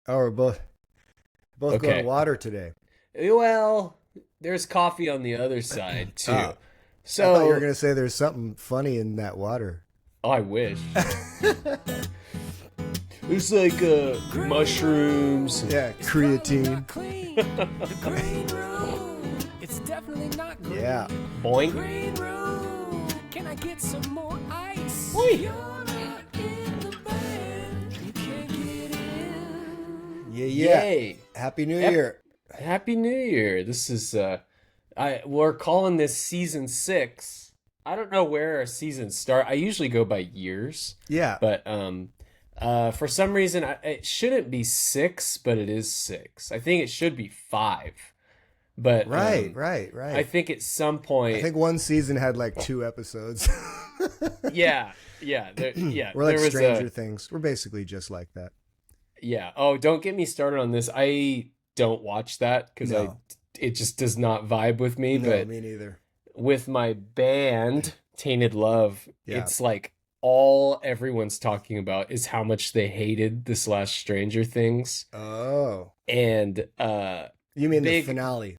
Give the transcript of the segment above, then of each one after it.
Oh, we're both going Okay. water today. Well, there's coffee on the other side too. Oh, I thought you were So, gonna say there's something funny in that water. I wish. There's like mushrooms. Yeah, creatine. It's definitely not green. Yeah, Boink. Green room. Can I get some more ice? Oi. You're not in the band. You can't get in. yeah. Yay. Happy New Yep. Year. Happy New Year. This is we're calling this season 6. I don't know where our seasons start. I usually go by years, Yeah, but for some reason it shouldn't be 6, but it is 6. I think it should be 5. But right. I think at some point I think one season had like 2 episodes. yeah, We're like there was Stranger Things. We're basically just like that. yeah. Oh, don't get me started on this. I don't watch that because No. it just does not vibe with me. No, But me neither. with my band Tainted Love, Yeah. it's like all everyone's talking about is how much they hated this last Stranger Things. Oh, And you mean Big- the finale?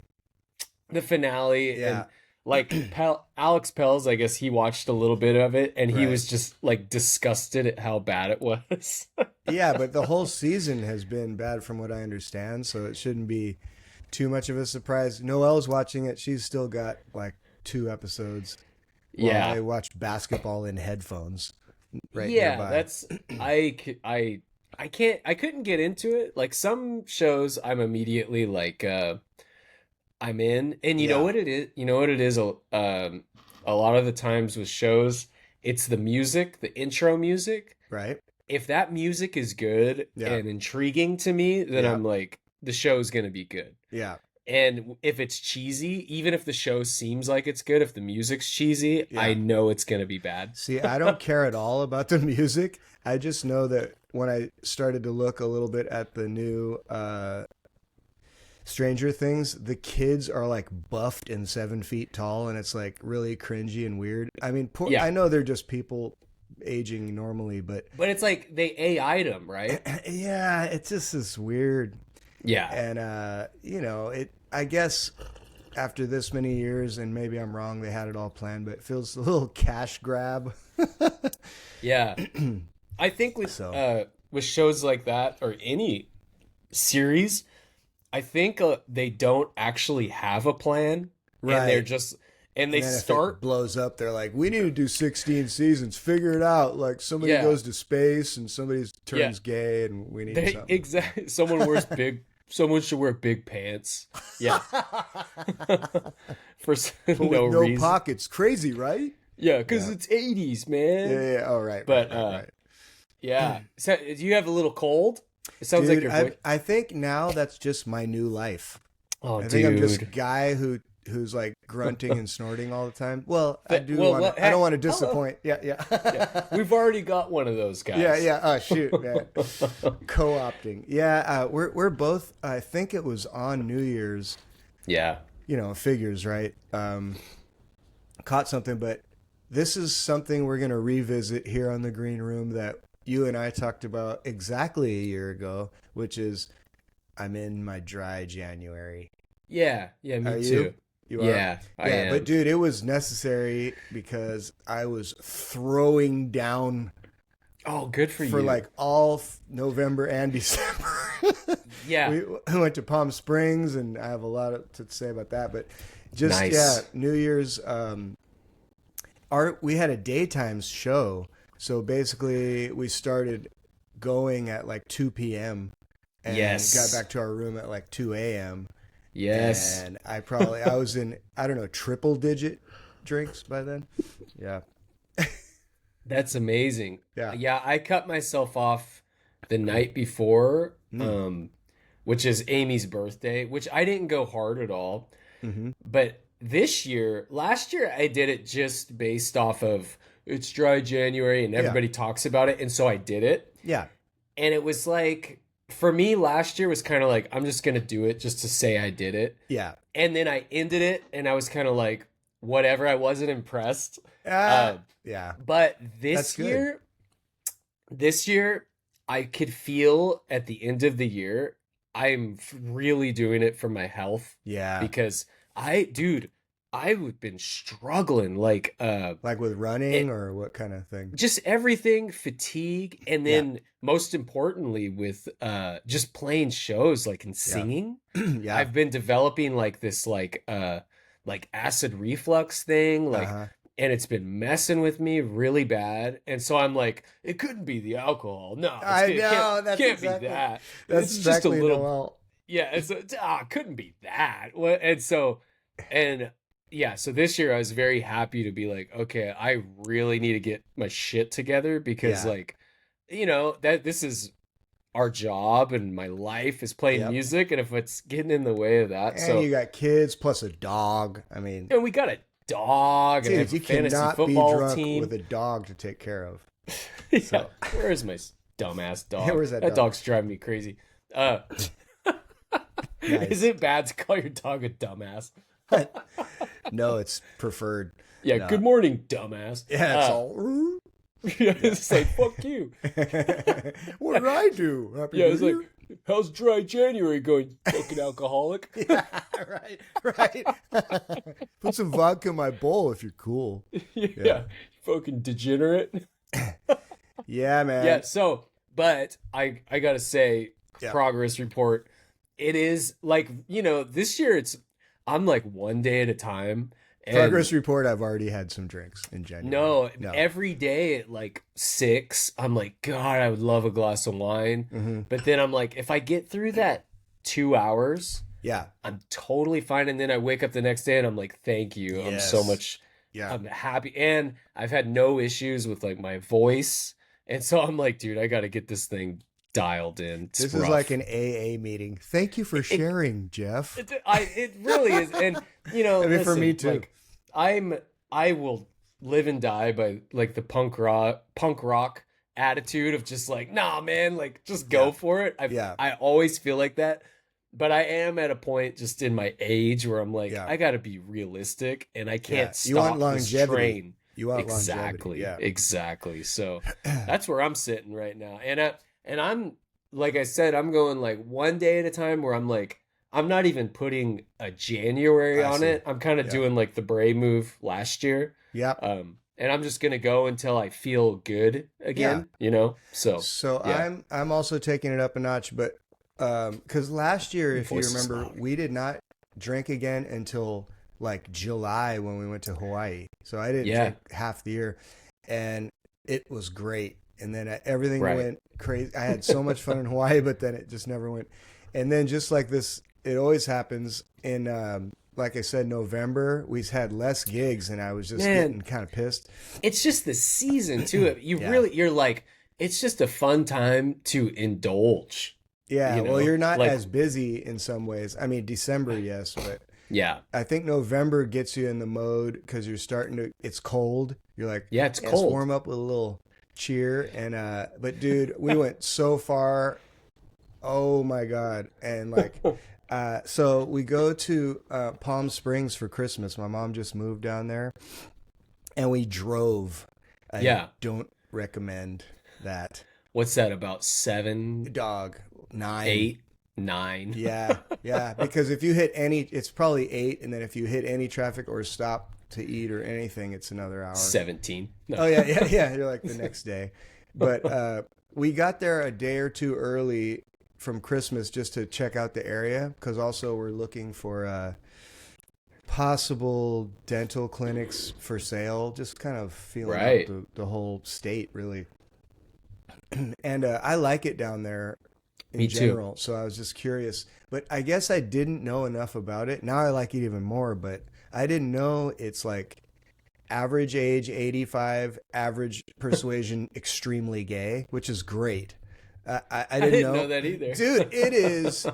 the finale Yeah. and like Alex Pels, I guess he watched a little bit of it and he Right. was just like disgusted at how bad it was. Yeah, but the whole season has been bad from what I understand, so it shouldn't be too much of a surprise. Noelle's watching it. She's still got like 2 episodes. While Yeah. I watch basketball in headphones. Right Yeah, nearby. that's I couldn't get into it. Like some shows I'm immediately like I'm in. And you know Yeah. what it is? You know what it is a lot of the times with shows, it's the music, the intro music. right. If that music is good Yeah. and intriguing to me, then Yeah. I'm like the show's going to be good. Yeah. And if it's cheesy, even if the show seems like it's good, if the music's cheesy, Yeah. I know it's going to be bad. See, I don't care at all about the music. I just know that when I started to look a little bit at the new Stranger Things, the kids are like buffed and 7 feet tall, and it's like really cringy and weird. I mean, Yeah. I know they're just people aging normally, but But it's like they AI'd them, right? yeah, it's just this weird. Yeah. And I guess after this many years, and maybe I'm wrong, they had it all planned, but it feels a little cash grab. Yeah. I think with shows like that or any series, I think they don't actually have a plan, Right. and they're just and they And then if start it blows up, they're like, we need to do 16 seasons. Figure it out. Like somebody Yeah. goes to space and somebody turns Yeah. gay, and we need they something. exactly someone should wear big pants. Yeah. For But no with no reason. pockets. Crazy, right? Yeah, because Yeah. it's 80s, man. Yeah. Oh, right. But right. yeah. So, do you have a little cold? It sounds Dude, like your voice. I think now that's just my new life. Oh, I dude. think I'm just a guy who's like grunting and snorting all the time. Well, I do well, want well, to. I don't want to hello. disappoint. Yeah. Yeah. We've already got one of those guys. Yeah. Oh shoot, man. Co-opting. Yeah. We're both. I think it was on New Year's. Yeah. Figures, right? Caught something, but this is something we're going to revisit here on the Green Room that you and I talked about exactly a year ago, which is I'm in my dry January. Yeah. Yeah. Me Are too. you? You are? Yeah. I am. But dude, it was necessary because I was throwing down Oh, good for you. for like all November and December. Yeah. We went to Palm Springs, and I have a lot to say about that. But just Nice. New Year's. We had a daytime show, so basically we started going at like 2 p.m. and Yes. got back to our room at like 2 a.m. Yes. And I was in, I don't know, triple digit drinks by then. Yeah. That's amazing. Yeah. Yeah. I cut myself off the night before, which is Amy's birthday, which I didn't go hard at all. Mm-hmm. But last year, I did it just based off of it's dry January and everybody talks about it. And so I did it. Yeah. And it was like, for me, last year was kind of like, I'm just going to do it just to say I did it. Yeah. And then I ended it and I was kind of like, whatever. I wasn't impressed. Yeah. But That's good. this year, I could feel at the end of the year, I'm really doing it for my health Yeah. because dude, I've been struggling Like with running it or what kind of thing? just everything, fatigue, and Yeah. then most importantly with just playing shows like and Yeah. singing. Yeah. I've been developing like this like acid reflux thing, like, Uh-huh. and it's been messing with me really bad. And so I'm like, it couldn't be the alcohol. No, I it know, that's can't exactly be that. that's It's just a exactly little, Noel. yeah. It couldn't be that. And so, and yeah, so this year I was very happy to be like, okay, I really need to get my shit together because Yeah. like, that this is our job and my life is playing Yep. music, and if it's getting in the way of that, And so you got kids plus a dog. I mean, and we got a dog and I dude, have a you fantasy cannot be football drunk team. with a dog to take care of. Yeah, So- where's my dumbass dog? Where's that that dog? dog's driving me crazy. Nice. Is it bad to call your dog a dumbass? No, it's preferred. Yeah, No. good morning, dumbass. Yeah, it's all. Yeah, it's like, fuck you. What did I do? Happy Yeah, New it's Year? like, how's dry January going, fucking alcoholic? Yeah, right. Put some vodka in my bowl if you're cool. Yeah, fucking degenerate. Yeah, man. Yeah, so, but I gotta say, Yeah. progress report. It is like, this year I'm like one day at a time. And Progress report. I've already had some drinks in January. No, every day at like 6, I'm like, God, I would love a glass of wine. Mhm. But then I'm like, if I get through that 2 hours, Yeah. I'm totally fine. And then I wake up the next day and I'm like, thank you. I'm so Yes. much, Yeah. I'm happy. And I've had no issues with like my voice. And so I'm like, dude, I got to get this thing dialed in. It's This rough. is like an AA meeting. Thank you for sharing, Jeff. It really is. And, I mean, for me listen, too. like, I will live and die by like the punk rock attitude of just like, nah, man, like just go Yeah. for it. Yeah. I always feel like that. But I am at a point just in my age where I'm like, Yeah. I got to be realistic and I can't You want stop this longevity. train. You want Exactly. longevity. Yeah. Exactly. So that's where I'm sitting right now. And I'm, like I said, I'm going like one day at a time where I'm like, I'm not even putting a January I on see. it. I'm kind of Yeah. doing like the Bray move last year. Yep. And I'm just going to go until I feel good again, So, So yeah. I'm also taking it up a notch, but because last year, if you Voice is remember, loud. we did not drink again until like July when we went to Hawaii. So I didn't Yeah. drink half the year, and it was great. And then everything Right. went crazy. I had so much fun in Hawaii, but then it just never went. And then just like this, it always happens in. Like I said, November, we had less gigs, and I was just Man. getting kind of pissed. It's just the season too. Yeah. You're like, it's just a fun time to indulge. Yeah, You know, well, you're not like- as busy in some ways. I mean, December, yes, but Yeah. I think November gets you in the mode because you're starting to. It's cold. You're like, Yeah, it's let's cold. warm up with a little cheer, and but dude, we went so far. Oh my god! And like, so we go to Palm Springs for Christmas. My mom just moved down there, and we drove. I Yeah. don't recommend that. What's that, about 7, Dog 9, 8, 9? Yeah, because if you hit any, it's probably 8, and then if you hit any traffic or stop to eat or anything, it's another hour. 17. No. Oh yeah. You're like the next day, but we got there a day or two early from Christmas just to check out the area because also we're looking for possible dental clinics for sale. Just kind of feeling Right. out the whole state really, and I like it down there. In Me too. general, so I was just curious, but I guess I didn't know enough about it. Now I like it even more, but I didn't know it's like average age 85, average persuasion, extremely gay, which is great. I didn't know that either. dude. It is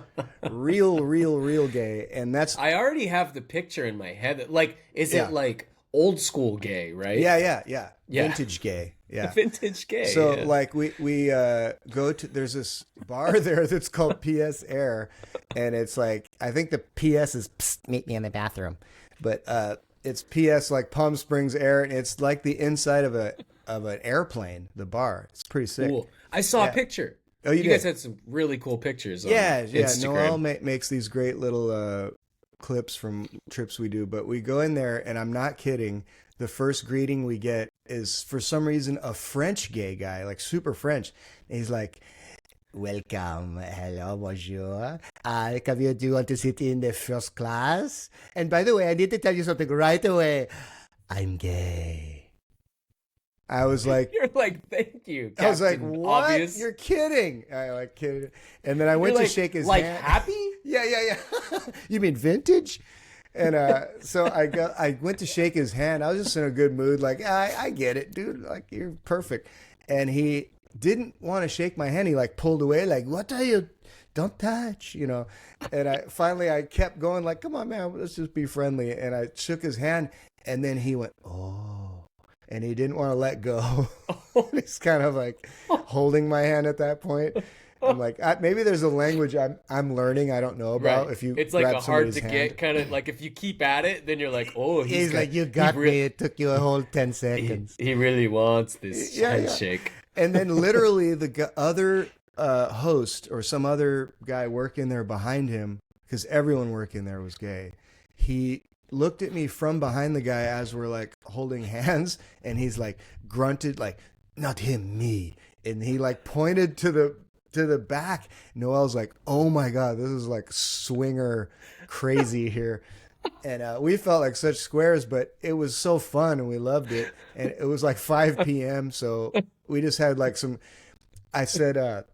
real gay, and that's I already have the picture in my head. Like, is Yeah. it like old school gay, right? yeah, Yeah. vintage gay, yeah. Vintage gay. So yeah. like we go to, there's this bar there that's called PS Air, and it's like I think the PS is Psst, meet me in the bathroom, but it's PS like Palm Springs Air, and it's like the inside of an airplane. The bar, it's pretty sick. Cool. I saw Yeah. a picture. Oh, you You guys did? had some really cool pictures on Yeah. Noel Instagram. makes these great little clips from trips we do, but we go in there, and I'm not kidding. The first greeting we get is for some reason a French gay guy, like super French. And he's like, "Welcome, hello, bonjour. Do you want to sit in the first class? And by the way, I need to tell you something right away. I'm gay." I was like, You're like, thank you, I was like, Captain "What? Obvious. You're kidding?" I like kidding. And then I You're went to like, shake his like hand. happy? Yeah. You mean vintage? And so I went to shake his hand. I was just in a good mood, like I get it, dude. Like you're perfect. And he didn't want to shake my hand. He like pulled away, like what are you? Don't touch, you know. And I kept going, like come on, man, let's just be friendly. And I shook his hand, and then he went, oh, and he didn't want to let go. He's kind of like holding my hand at that point. I'm like, maybe there's a language I'm learning I don't know about. Right. If you It's like grab a hard somebody's to hand. get kind of like if you keep at it, then you're like, oh, He's like, you he got re- me. It took you a whole 10 seconds. He really wants this Yeah. handshake. And then literally the other host or some other guy working there behind him, because everyone working there was gay, he looked at me from behind the guy as we're like holding hands, and he's like grunted like, not him, me. And he like pointed to the back. Noel's like, oh my God, this is like swinger crazy here. And we felt like such squares, but it was so fun and we loved it. And it was like 5 p.m. So we just had like I said,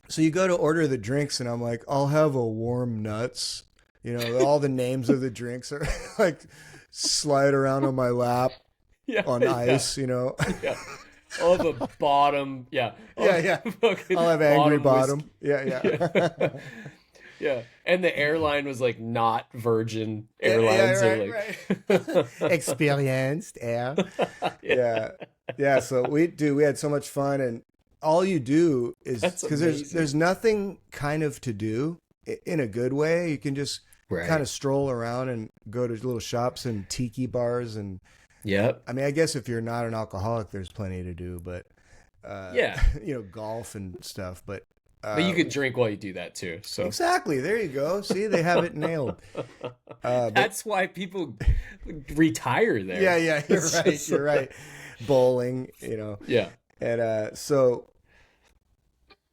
so you go to order the drinks, and I'm like, I'll have a warm nuts. You know, all the names of the drinks are like slide around on my lap Yeah. on ice, you know. Yeah. All the bottom. Yeah. All Yeah. the fucking I'll have angry bottom bottom. whiskey. Yeah. Yeah. And the airline was like not Virgin Yeah, Airlines right. Experienced air. Yeah. So we had so much fun, and all you do is That's because amazing. there's nothing kind of to do in a good way. You can just Right. kind of stroll around and go to little shops and tiki bars, and Yep. I mean, I guess if you're not an alcoholic, there's plenty to do, but Yeah. you know, golf and stuff. But But you could drink while you do that too. So exactly, there you go. See, they have it nailed. that's why people retire there. Yeah, you're It's right. just- You're right. Bowling, you know. Yeah. And so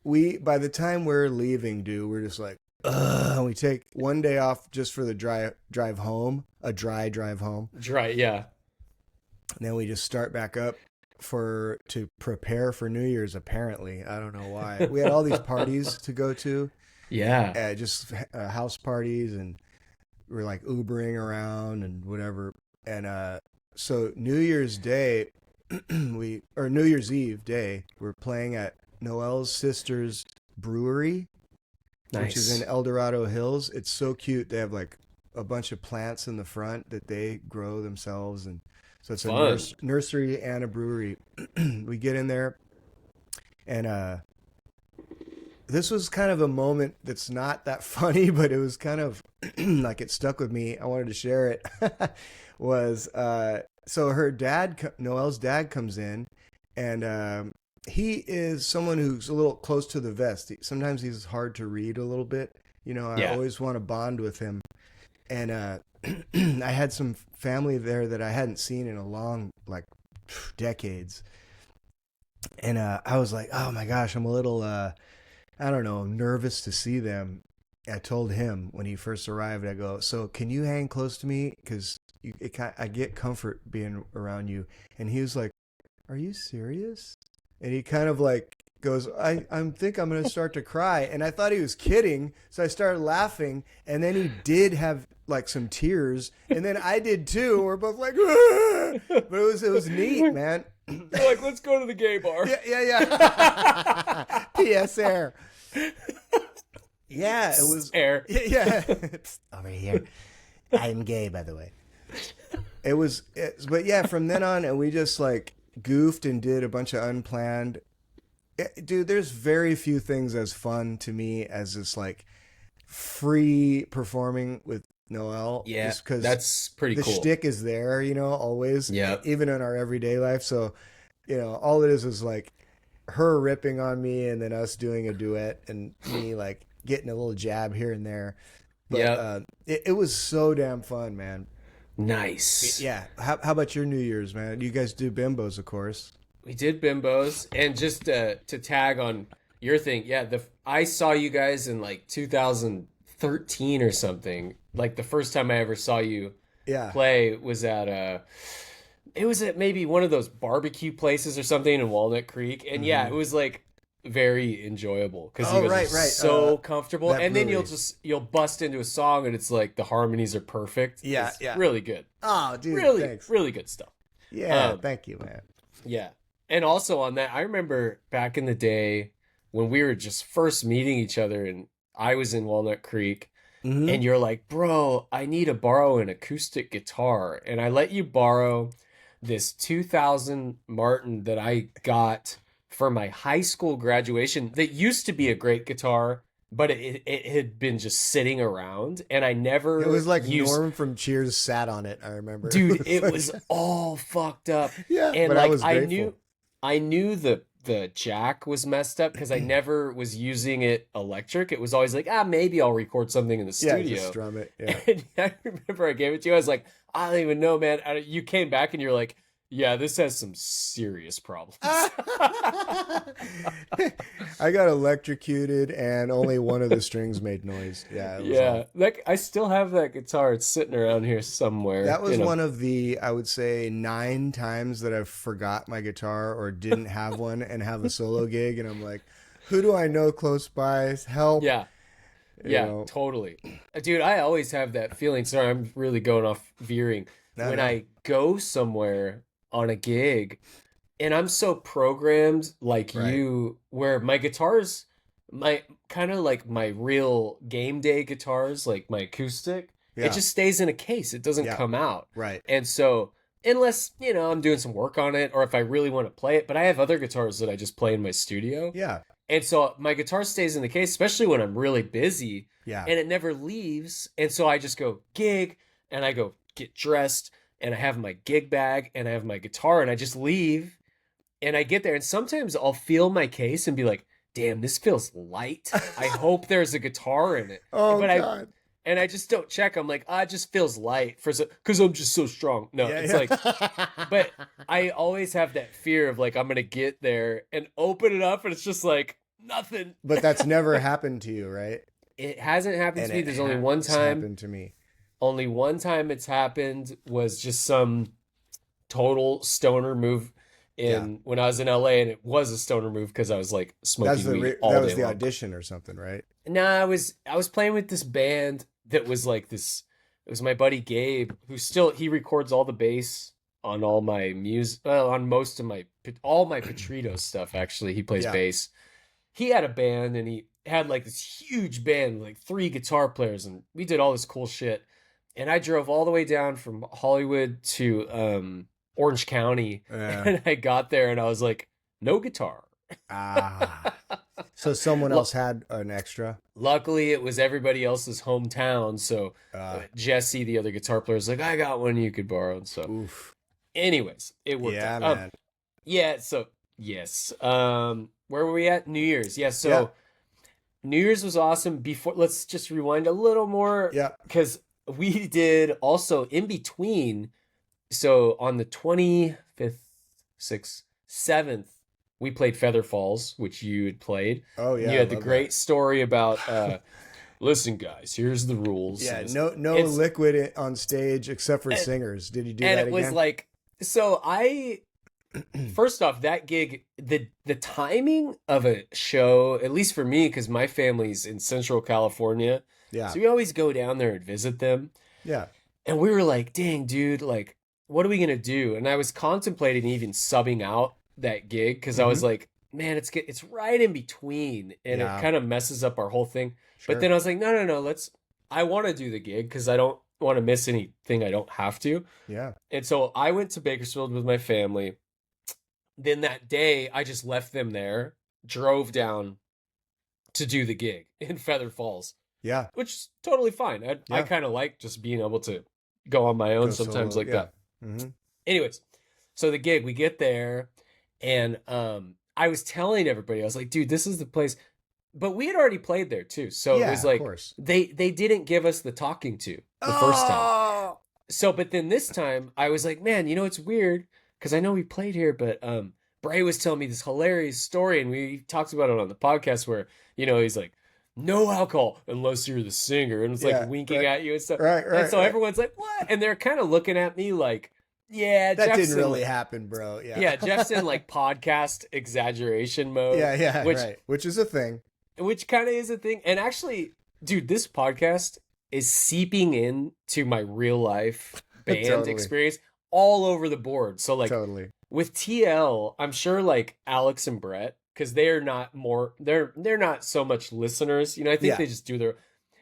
by the time we're leaving, dude, we're just like, ugh. We take one day off just for the drive home, a dry drive home. Dry. Yeah. And then we just start back up to prepare for New Year's. Apparently, I don't know why. We had all these parties to go to, Yeah. just house parties, and we're like Ubering around and whatever. And so New Year's Day, New Year's Eve day, we're playing at Noel's sister's brewery, which is Nice. in El Dorado Hills. It's so cute. They have like a bunch of plants in the front that they grow themselves, and so it's Fun. a nursery and a brewery. We get in there, and this was kind of a moment that's not that funny, but it was kind of like it stuck with me. I wanted to share it. Was so her dad, Noelle's dad, comes in, and he is someone who's a little close to the vest. Sometimes he's hard to read a little bit. You know, I Yeah. always want to bond with him. And I had some family there that I hadn't seen in a long, like, decades. And I was like, oh my gosh, I'm a little, I don't know, nervous to see them. I told him when he first arrived, I go, so can you hang close to me? Because I get comfort being around you. And he was like, are you serious? And he kind of like goes, I think I'm going to start to cry. And I thought he was kidding. So I started laughing. And then he did have like some tears. And then I did too. We're both like, "Ah!" But it was neat, man. They're like, let's go to the gay bar. Yeah. P.S. Air. Yeah, it was. Air. Yeah. Over here. I'm gay, by the way. But yeah, from then on, and we just like goofed and did a bunch of unplanned. Dude, there's very few things as fun to me as this like free performing with Noel. Yeah, just 'cause that's pretty the cool. shtick is there, you know, always. Yeah. Even in our everyday life. So, you know, all it is like her ripping on me and then us doing a duet and me like getting a little jab here and there. But Yep. it was so damn fun, man. Nice. Yeah. How about your New Year's, man? You guys do bimbos, of course. We did bimbos, and just to tag on your thing, yeah, I saw you guys in like 2013 or something. Like the first time I ever saw you Yeah. play was at it was at maybe one of those barbecue places or something in Walnut Creek, and yeah, it was like very enjoyable because Oh, you right, guys are right. so comfortable, that and then brewery. you'll bust into a song and it's like the harmonies are perfect. Yeah, It's yeah. really good, Oh, dude, really thanks. really good stuff. Yeah, Um, thank you, man. Yeah. And also on that, I remember back in the day when we were just first meeting each other and I was in Walnut Creek Mm-hmm. and you're like, bro, I need to borrow an acoustic guitar. And I let you borrow this 2000 Martin that I got for my high school graduation that used to be a great guitar, but it had been just sitting around and I never It was like used. Norm from Cheers sat on it. I remember, Dude, it like- was all fucked up. yeah, And but like I was grateful. I knew the jack was messed up because I never was using it electric. It was always like, maybe I'll record something in the Yeah, studio. just strum it. Yeah. And I remember I gave it to you. I was like, I don't even know, man. You came back and you're like, yeah, this has some serious problems. I got electrocuted and only one of the strings made noise. Yeah, it was Yeah, awful. like I still have that guitar. It's sitting around here somewhere. That was you know. one of the, I would say, 9 times that I forgot my guitar or didn't have one and have a solo gig. And I'm like, who do I know close by? Help. Yeah. You Yeah, know. totally. Dude, I always have that feeling. Sorry, I'm really going off veering. No, When no. I go somewhere on a gig and I'm so programmed like Right. you, where my guitars, my kind of like my real game day guitars, like my acoustic, Yeah. it just stays in a case. It doesn't Yeah. come out. Right. And so, unless, I'm doing some work on it or if I really want to play it, but I have other guitars that I just play in my studio. Yeah. And so my guitar stays in the case, especially when I'm really busy Yeah. and it never leaves. And so I just go gig and I go get dressed and I have my gig bag and I have my guitar and I just leave and I get there. And sometimes I'll feel my case and be like, damn, this feels light. I hope there's a guitar in it. Oh, But God. I just don't check. I'm like, it just feels light because I'm just so strong. No, Yeah, it's yeah. like, but I always have that fear of like, I'm going to get there and open it up and it's just like nothing. But that's never happened to you, right? It hasn't happened And to me. it There's only one has time. happened to me. Only one time it's happened was just some total stoner move when I was in LA, and it was a stoner move because I was like smoking weed all that was day the long. audition or something, right? No, I was playing with this band that was like this. It was my buddy Gabe, who he records all the bass on all my music, on most of all my Petrito stuff. Actually, he plays Yeah. bass. He had a band, and he had like this huge band, like 3 guitar players, and we did all this cool shit. And I drove all the way down from Hollywood to Orange County, Yeah. and I got there, and I was like, no guitar. Ah. So someone else had an extra. Luckily, it was everybody else's hometown, so Jesse, the other guitar player, was like, I got one you could borrow. And so, Oof. anyways, it worked Yeah, out. man. Yeah, so, yes. Where were we at? New Year's. Yeah, so Yeah. New Year's was awesome. Let's just rewind a little more. Yeah. Because we did also in between. So on the 25th, 6th, 7th, we played Feather Falls, which you had played. Oh yeah. You had I the love great that. story about listen, guys, here's the rules. Yeah. And No it's- liquid on stage except for singers. Did you do and that it was again? like, so first off, that gig, the timing of a show, at least for me, because my family's in Central California, Yeah. so we always go down there and visit them. Yeah. And we were like, dang, dude, like, what are we gonna do? And I was contemplating even subbing out that gig because I was like, man, it's right in between, and Yeah. it kind of messes up our whole thing. Sure. But then I was like, no, I want to do the gig because I don't want to miss anything I don't have to. Yeah. And so I went to Bakersfield with my family. Then that day, I just left them there, drove down to do the gig in Feather Falls, Yeah. which is totally fine. I Yeah. kind of like just being able to go on my own Go sometimes solo, like yeah. that. Mm-hmm. Anyways, so the gig, we get there, and I was telling everybody, I was like, dude, this is the place. But we had already played there too. So it Yeah, was of like course. they didn't give us the talking to the first time. Oh, So, but then this time I was like, man, it's weird because I know we played here, but Bray was telling me this hilarious story, and we talked about it on the podcast where he's like, no alcohol unless you're the singer, and it's like yeah, winking right, at you and stuff. right, And right, so right. everyone's like, what? And they're kind of looking at me like, yeah, That Jeff's didn't in, really like- happen, bro. Yeah. yeah, Jeff's in like podcast exaggeration mode. Yeah, yeah, which right. Which is a thing. which kind of is a thing. And actually, dude, this podcast is seeping in to my real life band Totally. experience all over the board. So like Totally. with TL, I'm sure like Alex and Brett, because they're not so much listeners. I think Yeah. they just do their.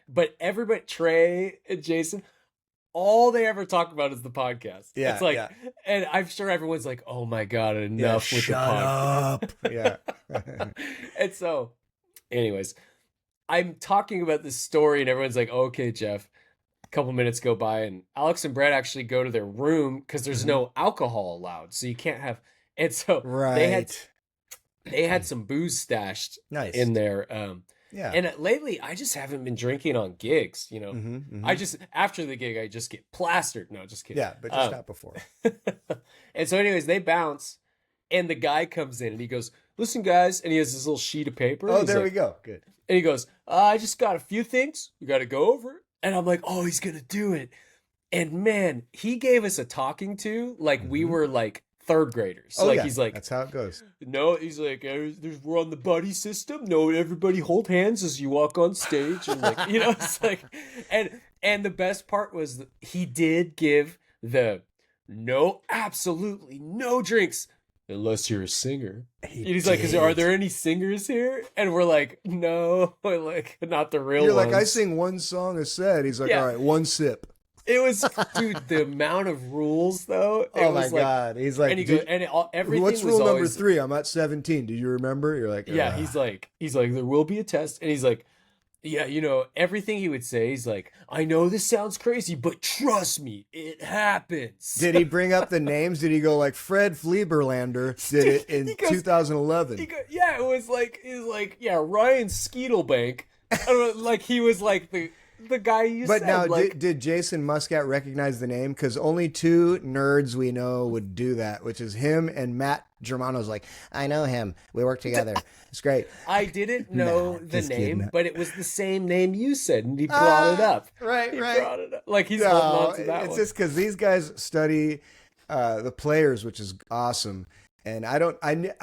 But everybody, Trey and Jason, all they ever talk about is the podcast. Yeah, It's like, yeah. and I'm sure everyone's like, oh my God, Yeah, enough with the shut podcast. up. Yeah. And so, anyways, I'm talking about this story, and everyone's like, okay, Jeff. A couple minutes go by, and Alex and Brett actually go to their room because there's Mhm. no alcohol allowed. So you can't have. And so Right. they had some booze stashed Nice. in there. Yeah. And lately, I just haven't been drinking on gigs. Mhm, mhm. I just, after the gig, I just get plastered. No, just kidding. Yeah, but just Um, not before. And so, anyways, they bounce, and the guy comes in and he goes, listen, guys. And he has this little sheet of paper. Oh, He's there like, we go. Good. And he goes, I just got a few things we got to go over. And I'm like, oh, he's going to do it. And man, he gave us a talking to like we Mhm. were like third graders. Oh, Like yeah. he's like, That's how it goes. no, he's like, we're on the buddy system. No, everybody hold hands as you walk on stage. And like, it's like, and the best part was that he did give the no, absolutely no drinks unless you're a singer. And he's like, are there any singers here? And we're like, no, like not the real You're ones. like, I sing one song a set. He's like, Yeah. all right, one sip. It was, dude, the amount of rules though. It Oh my was like, God. He's like, And he goes, "Did- and everything what's was rule number always, 3? I'm at 17. Do you remember? You're like, yeah. "Ugh." He's like, there will be a test, and he's like, yeah, everything he would say. He's like, I know this sounds crazy, but trust me, it happens. Did he bring up the names? Did he go like Fred Flieberlander did it in He goes- 2011? Yeah, it was like, yeah, Ryan Skeetelbank. I don't know, like he was like the guy you But said. now, like, did Jason Muscat recognize the name? Because only 2 nerds we know would do that, which is him and Matt Germano's like, I know him. We work together. It's great. I didn't know Nah, the just kidding. name, but it was the same name you said, and he brought it up. Right, He right. brought it up. Like he's holding No, on to that it's one. just because these guys study the players, which is awesome. And I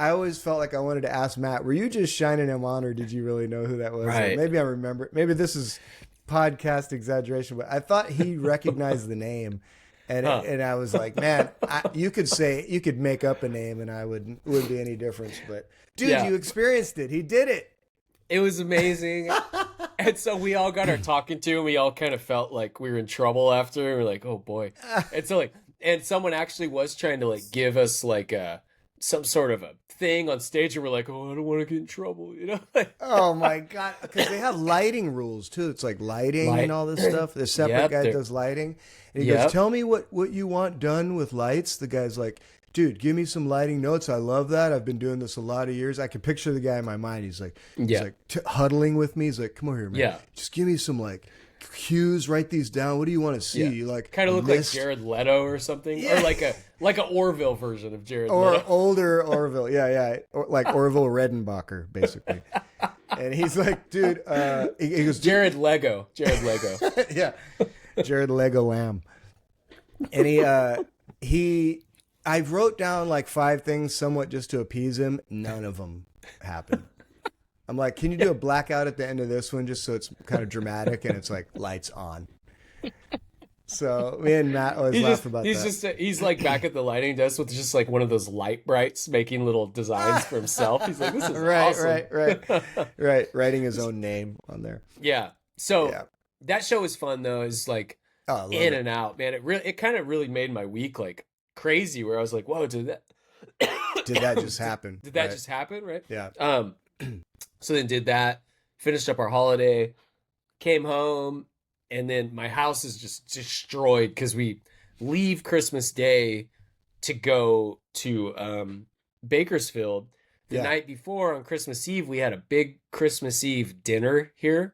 always felt like I wanted to ask Matt, were you just shining him on, or did you really know who that was? Or Right. maybe I remember. Maybe this is podcast exaggeration, but I thought he recognized the name. And Huh. and I was like, man, you could make up a name, and I wouldn't be any difference. But dude, Yeah. you experienced it. He did it. It was amazing. And so we all got our talking to, and we all kind of felt like we were in trouble after. And we're like, oh boy. And so and someone actually was trying to like give us like some sort of a thing on stage, and we're like, oh, I don't want to get in trouble, Like, Oh my god! Because they have lighting rules too. It's like lighting Light- and all this stuff. The separate Yep, guy they're- does lighting, and he Yep. goes, "Tell me what you want done with lights." The guy's like, "Dude, give me some lighting notes. I love that. I've been doing this a lot of years. I can picture the guy in my mind. He's like, Yeah. huddling with me. He's like, come over here, man. Yeah. Just give me some like cues. Write these down. What do you want to see? Yeah. You like kind of a look like mist? Jared Leto or something, Yeah. or like a Orville version of Jared Or Leto. older Orville, yeah, or, like Orville Redenbacher, basically. And he's like, dude, he goes, Jared Lego. yeah, Jared Lego Lamb. And I wrote down like 5 things somewhat just to appease him. None of them happened. I'm like, can you do a blackout at the end of this one just so it's kind of dramatic and it's like lights on? So me and Matt always laugh about that. He's like back at the lighting desk with just like one of those light brights, making little designs for himself. He's like, this is awesome. right. Writing his own name on there. Yeah. So Yeah. that show was fun though. Is like Oh, I love in it. and out, man. It kind of really made my week like crazy. Where I was like, whoa, did that just happen? Did that Right. just happen? Right. Yeah. So then did that, finished up our holiday, came home, and then my house is just destroyed because we leave Christmas Day to go to Bakersfield. the Yeah. night before on Christmas Eve, we had a big Christmas Eve dinner here,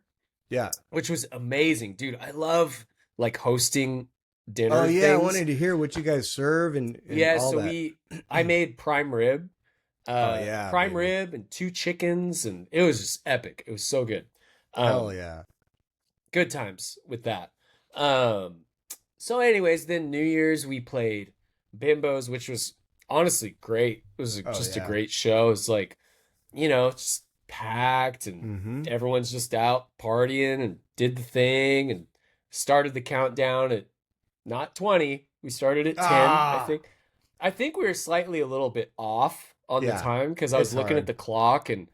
Yeah. which was amazing, dude. I love like hosting dinner Oh yeah, I things. wanted to hear what you guys serve and Yeah, all so that. I made prime rib, Oh yeah, prime baby. rib and 2 chickens, and it was just epic. It was so good. Hell yeah. Good times with that. Um, so anyways, then New Year's we played Bimbos, which was honestly great. It was Oh just a yeah. great show. It's like, just packed and Mm-hmm. everyone's just out partying and did the thing and started the countdown at not 20. We started at 10, I Ah. think. I think we were slightly a little bit off on the Yeah. time because I was It's looking at hard. the clock and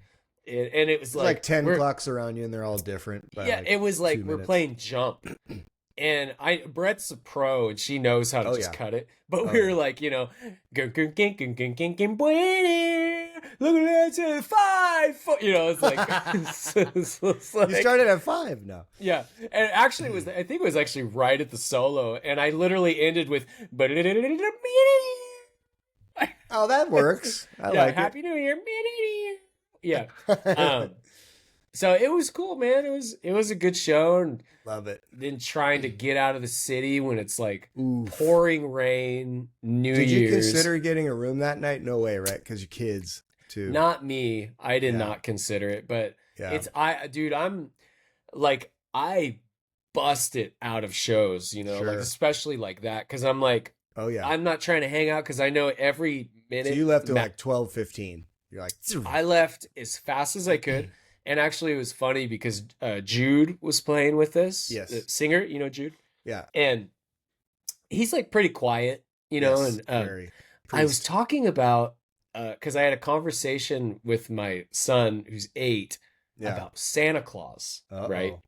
it was It's like 10 we're clocks around you and they're all different. By yeah, like it was like 2 we're minutes. playing jump. And Brett's a pro and she knows how to Oh, just yeah. cut it. But Oh, we were yeah. like, look at that, 5, it's like, it's You like started at 5 now. yeah. And actually I think it was actually right at the solo. And I literally ended with, Oh, that works. I yeah, like Happy New Year. Yeah. it. So it was cool, man. It was a good show, and Love it. then trying to get out of the city when it's like Oof. pouring rain, New Did you Year's. consider getting a room that night? No way, right? Because you're kids too. Not me. I did Yeah. not consider it, but Yeah. dude, I'm like, I bust it out of shows, like Sure. especially like that, because I'm like, Oh yeah. I'm not trying to hang out because I know every minute. So you left at ma- like 12:15. You're like, I left as fast as I could. And actually, it was funny because Jude was playing with us. Yes. The singer, Jude. yeah. And he's like pretty quiet, Yes, and very. I was Priest. talking about, because I had a conversation with my son who's 8 Yeah. about Santa Claus, right? Uh-oh.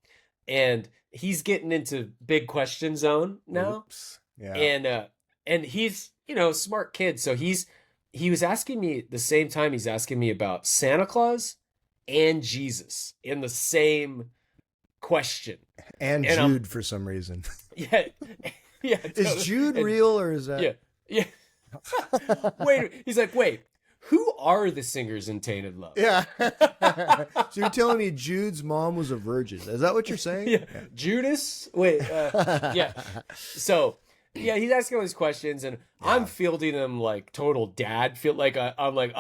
And he's getting into big question zone now. Oops. Yeah. And he's, a smart kid. So he was asking me the same time he's asking me about Santa Claus and Jesus in the same question. And and I'm- Jude for some reason. Yeah. Yeah. Is totally. Jude And- real or is that? Yeah. Yeah. Wait, he's like, wait, who are the singers in Tainted Love? Yeah. So you're telling me Jude's mom was a virgin? Is that what you're saying? Yeah. Judas? Wait, yeah. So, yeah, he's asking all these questions, and I'm fielding them like total dad. Feel like I'm like,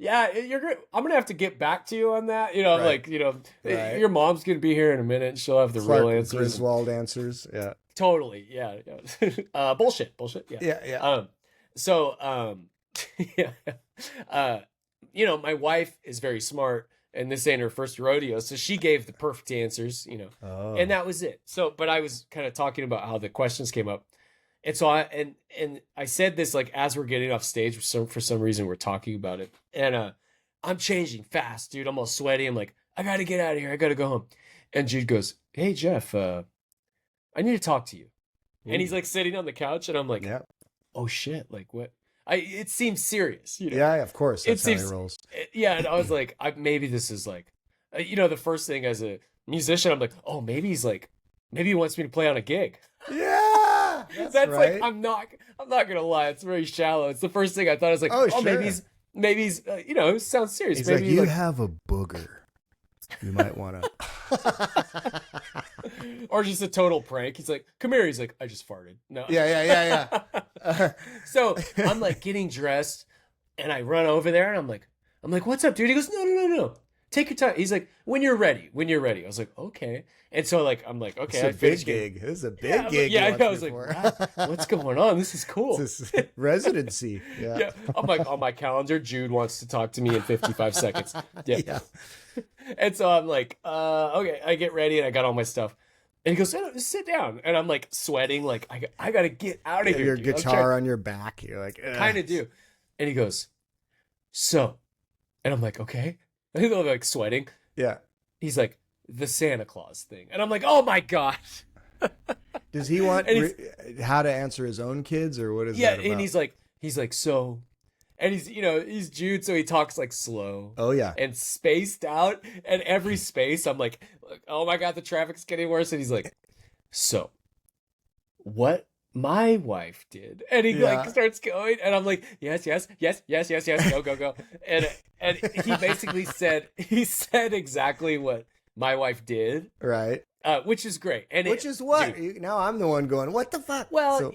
yeah, you're good. I'm gonna have to get back to you on that. I'm Right. like, Right. your mom's gonna be here in a minute, and she'll have the Clark real answers. Griswold answers. Yeah. Totally, yeah. Bullshit, yeah. Yeah. Yeah. So, yeah. My wife is very smart, and this ain't her first rodeo, so she gave the perfect answers, Oh. and that was it. So, but I was kind of talking about how the questions came up, and so I said this like as we're getting off stage for some reason we're talking about it, and I'm changing fast, dude. I'm all sweaty. I'm like, I gotta get out of here. I gotta go home. And Jude goes, "Hey Jeff, I need to talk to you." And he's like sitting on the couch, and I'm like, Yeah. "Oh shit! Like what?" It seems serious, Yeah. Of course. It That's how he seems- rolls. Yeah, and I was like, maybe this is like, the first thing as a musician, I'm like, oh, maybe he wants me to play on a gig. Yeah. That's right. like, I'm not gonna lie, it's very shallow. It's the first thing I thought. I was like, Oh, oh, sure. maybe he's, it sounds serious. He's maybe like, you have a booger. You might want to. or just a total prank. He's like, come here. He's like, I just farted. No. Yeah. So I'm like getting dressed, and I run over there, and I'm like, what's up, dude? He goes, no. Take your time. He's like, when you're ready. I was like, okay. And so like, I'm like, okay, I It's a big finished getting- gig. This is a big Yeah, gig. yeah, you I watched was like, before. wow, what's going on? This is cool. This is residency. Yeah. Yeah, I'm like on my calendar. Jude wants to talk to me in 55 seconds. Yeah. Yeah. And so I'm like, okay. I get ready and I got all my stuff. And he goes, "No, just sit down." And I'm like sweating, like I gotta get out of here. Your dude. I'm guitar on your back. You're like, kind of do. And he goes, so, and I'm like, okay. And I'm like sweating. Yeah. He's like, the Santa Claus thing. And I'm like, oh my gosh. Does he want And how to answer his own kids or what is Yeah. that about? And he's like, so, and he's Jude, so he talks like slow. Oh yeah. And spaced out, and every space I'm like, oh my god, the traffic's getting worse. And he's like, so what my wife did. And he like Yeah. starts going, and I'm like, yes, yes, yes, yes, yes, yes, go, go, go. And he basically said exactly what my wife did, Right. which is great. And Which is what? dude, Now I'm the one going, what the fuck? well, So,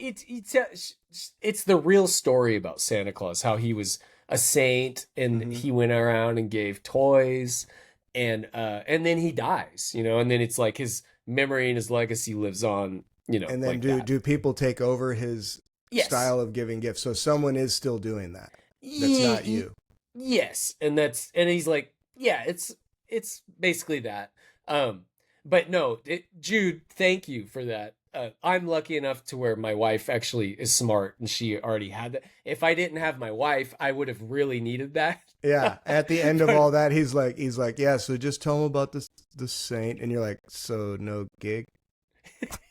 it's the real story about Santa Claus, how he was a saint and Mhm. he went around and gave toys, and then he dies, and then it's like his memory and his legacy lives on, and then like do that. do people take over his Yes. style of giving gifts? So someone is still doing that. That's not Ye- you. Yes, and he's like, yeah, it's basically that. But no, Jude, thank you for that. I'm lucky enough to where my wife actually is smart and she already had that. If I didn't have my wife, I would have really needed that. Yeah. At the end of But- all that, he's like, yeah. So just tell him about the saint, and you're like, so no gig.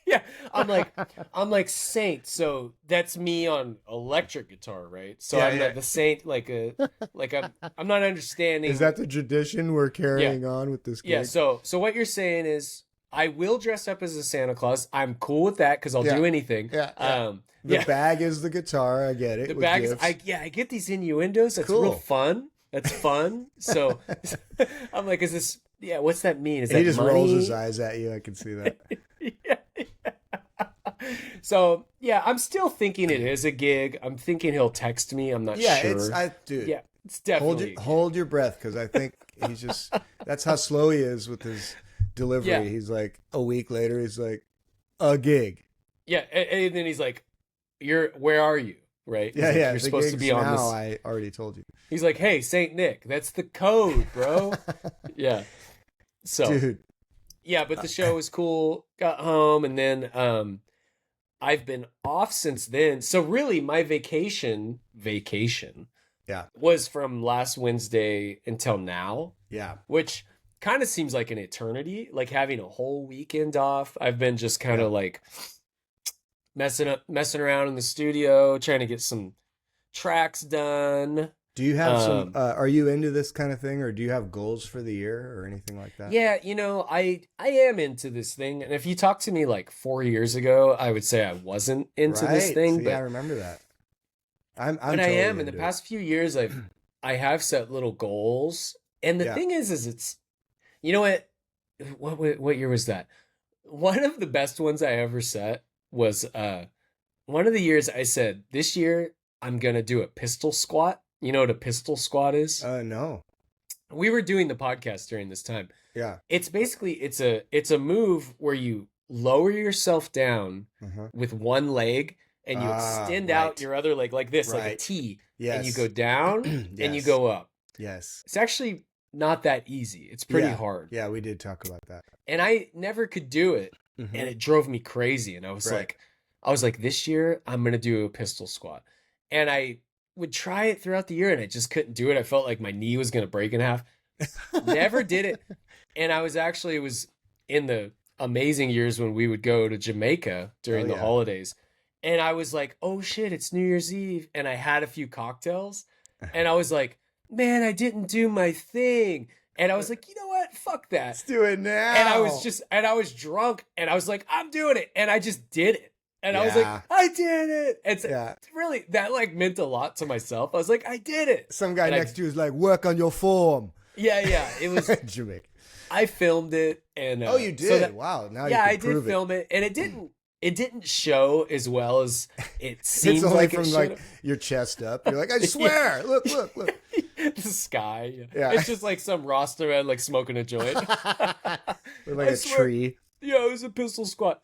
Yeah, I'm like Saint, so that's me on electric guitar, right? So Yeah, I'm yeah. not the Saint, like I'm not understanding. Is that the tradition we're carrying on with this gig? Yeah, so what you're saying is I will dress up as a Santa Claus. I'm cool with that because I'll Yeah. do anything. Yeah, yeah. The Yeah. bag is the guitar. I get it. The with bag is gifts. I get these innuendos. That's Cool. real fun. That's fun. So I'm like, is this? Yeah, what's that mean? Is And he that just money? rolls his eyes at you. I can see that. Yeah. So yeah, I'm still thinking it is a gig. I'm thinking he'll text me. I'm not Yeah, sure. dude. Yeah, it's Hold definitely. hold your breath, because I think he's just. That's how slow he is with his delivery. Yeah. He's like a week later. He's like a gig. Yeah, and then he's like, where are you?" Right? He's Yeah, like, yeah. You're the supposed to gig's be on now. this. I already told you, He's like, "Hey, Saint Nick, that's the code, bro." Yeah. So dude. yeah, but the show was cool. Got home, and then I've been off since then. So really, my vacation Yeah, was from last Wednesday until now, yeah. which kind of seems like an eternity, like having a whole weekend off. I've been just kind of like messing around in the studio, trying to get some tracks done. Do you have some? Um, Are you into this kind of thing, or do you have goals for the year or anything like that? Yeah, I am into this thing, and if you talked to me like 4 years ago, I would say I wasn't into this Right. thing, See, but I remember that. I'm but I totally am. In the into it. past few years, I have set little goals, and the Yeah. thing is it's, you know what year was that? One of the best ones I ever set was one of the years I said, this year I'm gonna do a pistol squat. You know what a pistol squat is? No. We were doing the podcast during this time. Yeah. It's basically it's a move where you lower yourself down Uh-huh. with one leg and you extend right. out your other leg like this, like a Right. T, Yes. and you go down and you Yes. go up. Yes. It's actually not that easy. It's pretty Yeah. hard. Yeah, we did talk about that. And I never could do it, Mhm. and it drove me crazy. And I was Right. like, this year I'm gonna do a pistol squat. And I would try it throughout the year and I just couldn't do it. I felt like my knee was gonna break in half. Never did it. And it was in the amazing years when we would go to Jamaica during Oh, the yeah. holidays. And I was like, oh shit, it's New Year's Eve. And I had a few cocktails. And I was like, man, I didn't do my thing. And I was like, you know what? Fuck that. Let's do it now. And I was drunk and I was like, I'm doing it. And I just did it. And I was Yeah. like, I did it. And so Yeah. really, that like meant a lot to myself. I was like, I did it. Some guy And next to you is like, work on your form. Yeah. It was, Jamaica. I filmed it. And Oh, you did? so that- Wow. Now yeah, you I can did prove film it. And it didn't show as well as it seemed It's only like from it like should. your chest up. You're like, I swear. Look. The sky. Yeah. It's just like some roster man like smoking a joint. With like I a swear. tree. Yeah, it was a pistol squat.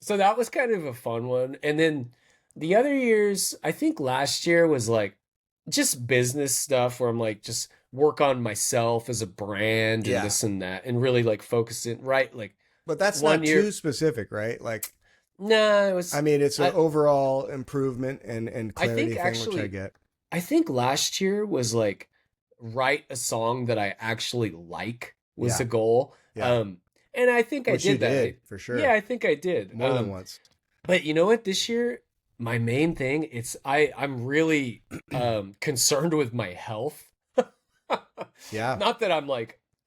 So that was kind of a fun one. And then the other years, I think last year was like just business stuff where I'm like just work on myself as a brand and Yeah. this and that and really like focus it right. Like, But that's One not year- too specific, right? Like, nah, it was, I mean, it's an I- overall improvement and I clarity think thing, actually- which I get. I think last year was like write a song that I actually like was Yeah. the goal. Yeah. And I think Which I you did that. did, for sure. Yeah, I think I did. More than once. But you know what? This year, my main thing, I'm really concerned with my health. Yeah. Not that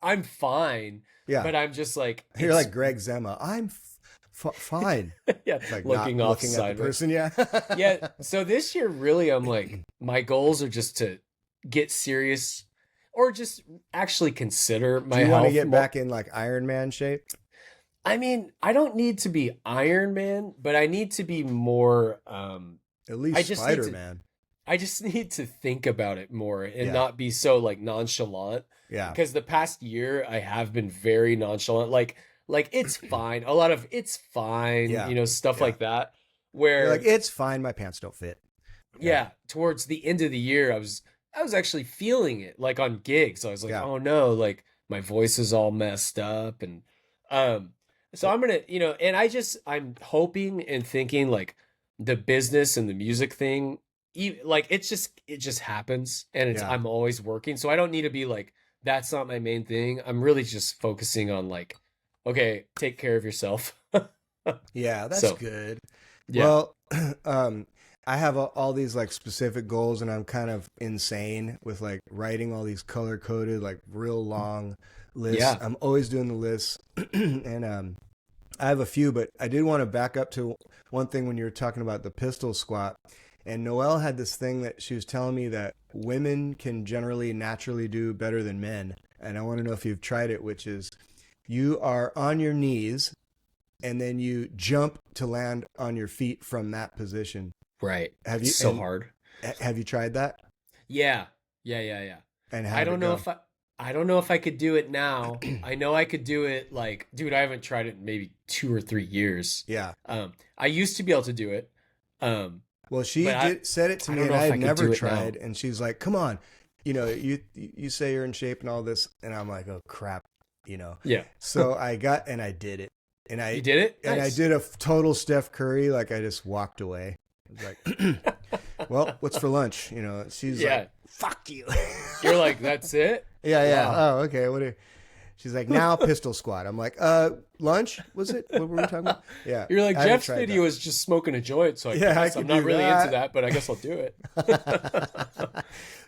I'm fine, Yeah. but I'm just like You're it's- like Greg Zema. I'm Fine. Yeah, It's like looking not off looking at the sideways. person. Yeah. Yeah, so this year really I'm like my goals are just to get serious or just actually consider Do my you want to health get more. back in like Iron Man shape? I mean, I don't need to be Iron Man, but I need to be more At I least just need Spider to Man. I just need to think about it more and Yeah. not be so like nonchalant Yeah. because the past year I have been very nonchalant like it's fine. A lot of it's fine, Yeah. you know, stuff Yeah. like that You're where like, it's fine. My pants don't fit. yeah, towards the end of the year I was actually feeling it like on gigs. I was like, Yeah. "Oh no, like my voice is all messed up." And so I'm going to, you know, and I'm hoping and thinking like the business and the music thing like it just happens and it's Yeah. I'm always working. So I don't need to be like that's not my main thing. I'm really just focusing on like okay, take care of yourself. Yeah, that's So, good. yeah. Well, I have all these like specific goals, and I'm kind of insane with like writing all these color coded, like real long lists. Yeah. I'm always doing the lists, and I have a few, but I did want to back up to one thing when you were talking about the pistol squat. And Noelle had this thing that she was telling me that women can generally naturally do better than men. And I want to know if you've tried it, which is you are on your knees and then you jump to land on your feet from that position. Right. Have It's you so and hard. have you tried that? Yeah. Yeah. And I don't know if I don't know if I could do it now. I know I could do it like, dude, I haven't tried it in maybe 2 or 3 years. Yeah. I used to be able to do it. Well, she But said it to I me, don't and know I if had I could never do it tried. now. And she's like, "Come on, you know, you say you're in shape and all this," and I'm like, "Oh crap," you know. Yeah. So I got and I did it, and You did it? and I Nice. did a total Steph Curry. Like I just walked away. I was like, "Well, what's for lunch?" You know. She's Yeah. like, "Fuck you." You're like, that's it? Yeah. Wow. Oh, okay. She's like, "Now pistol squat." I'm like, lunch was it? What were we talking about? Yeah. You're like, I haven't Jeff's tried video that. is just smoking a joint, so I Yeah, I guess I'm could not do really that. into that, but I guess I'll do it.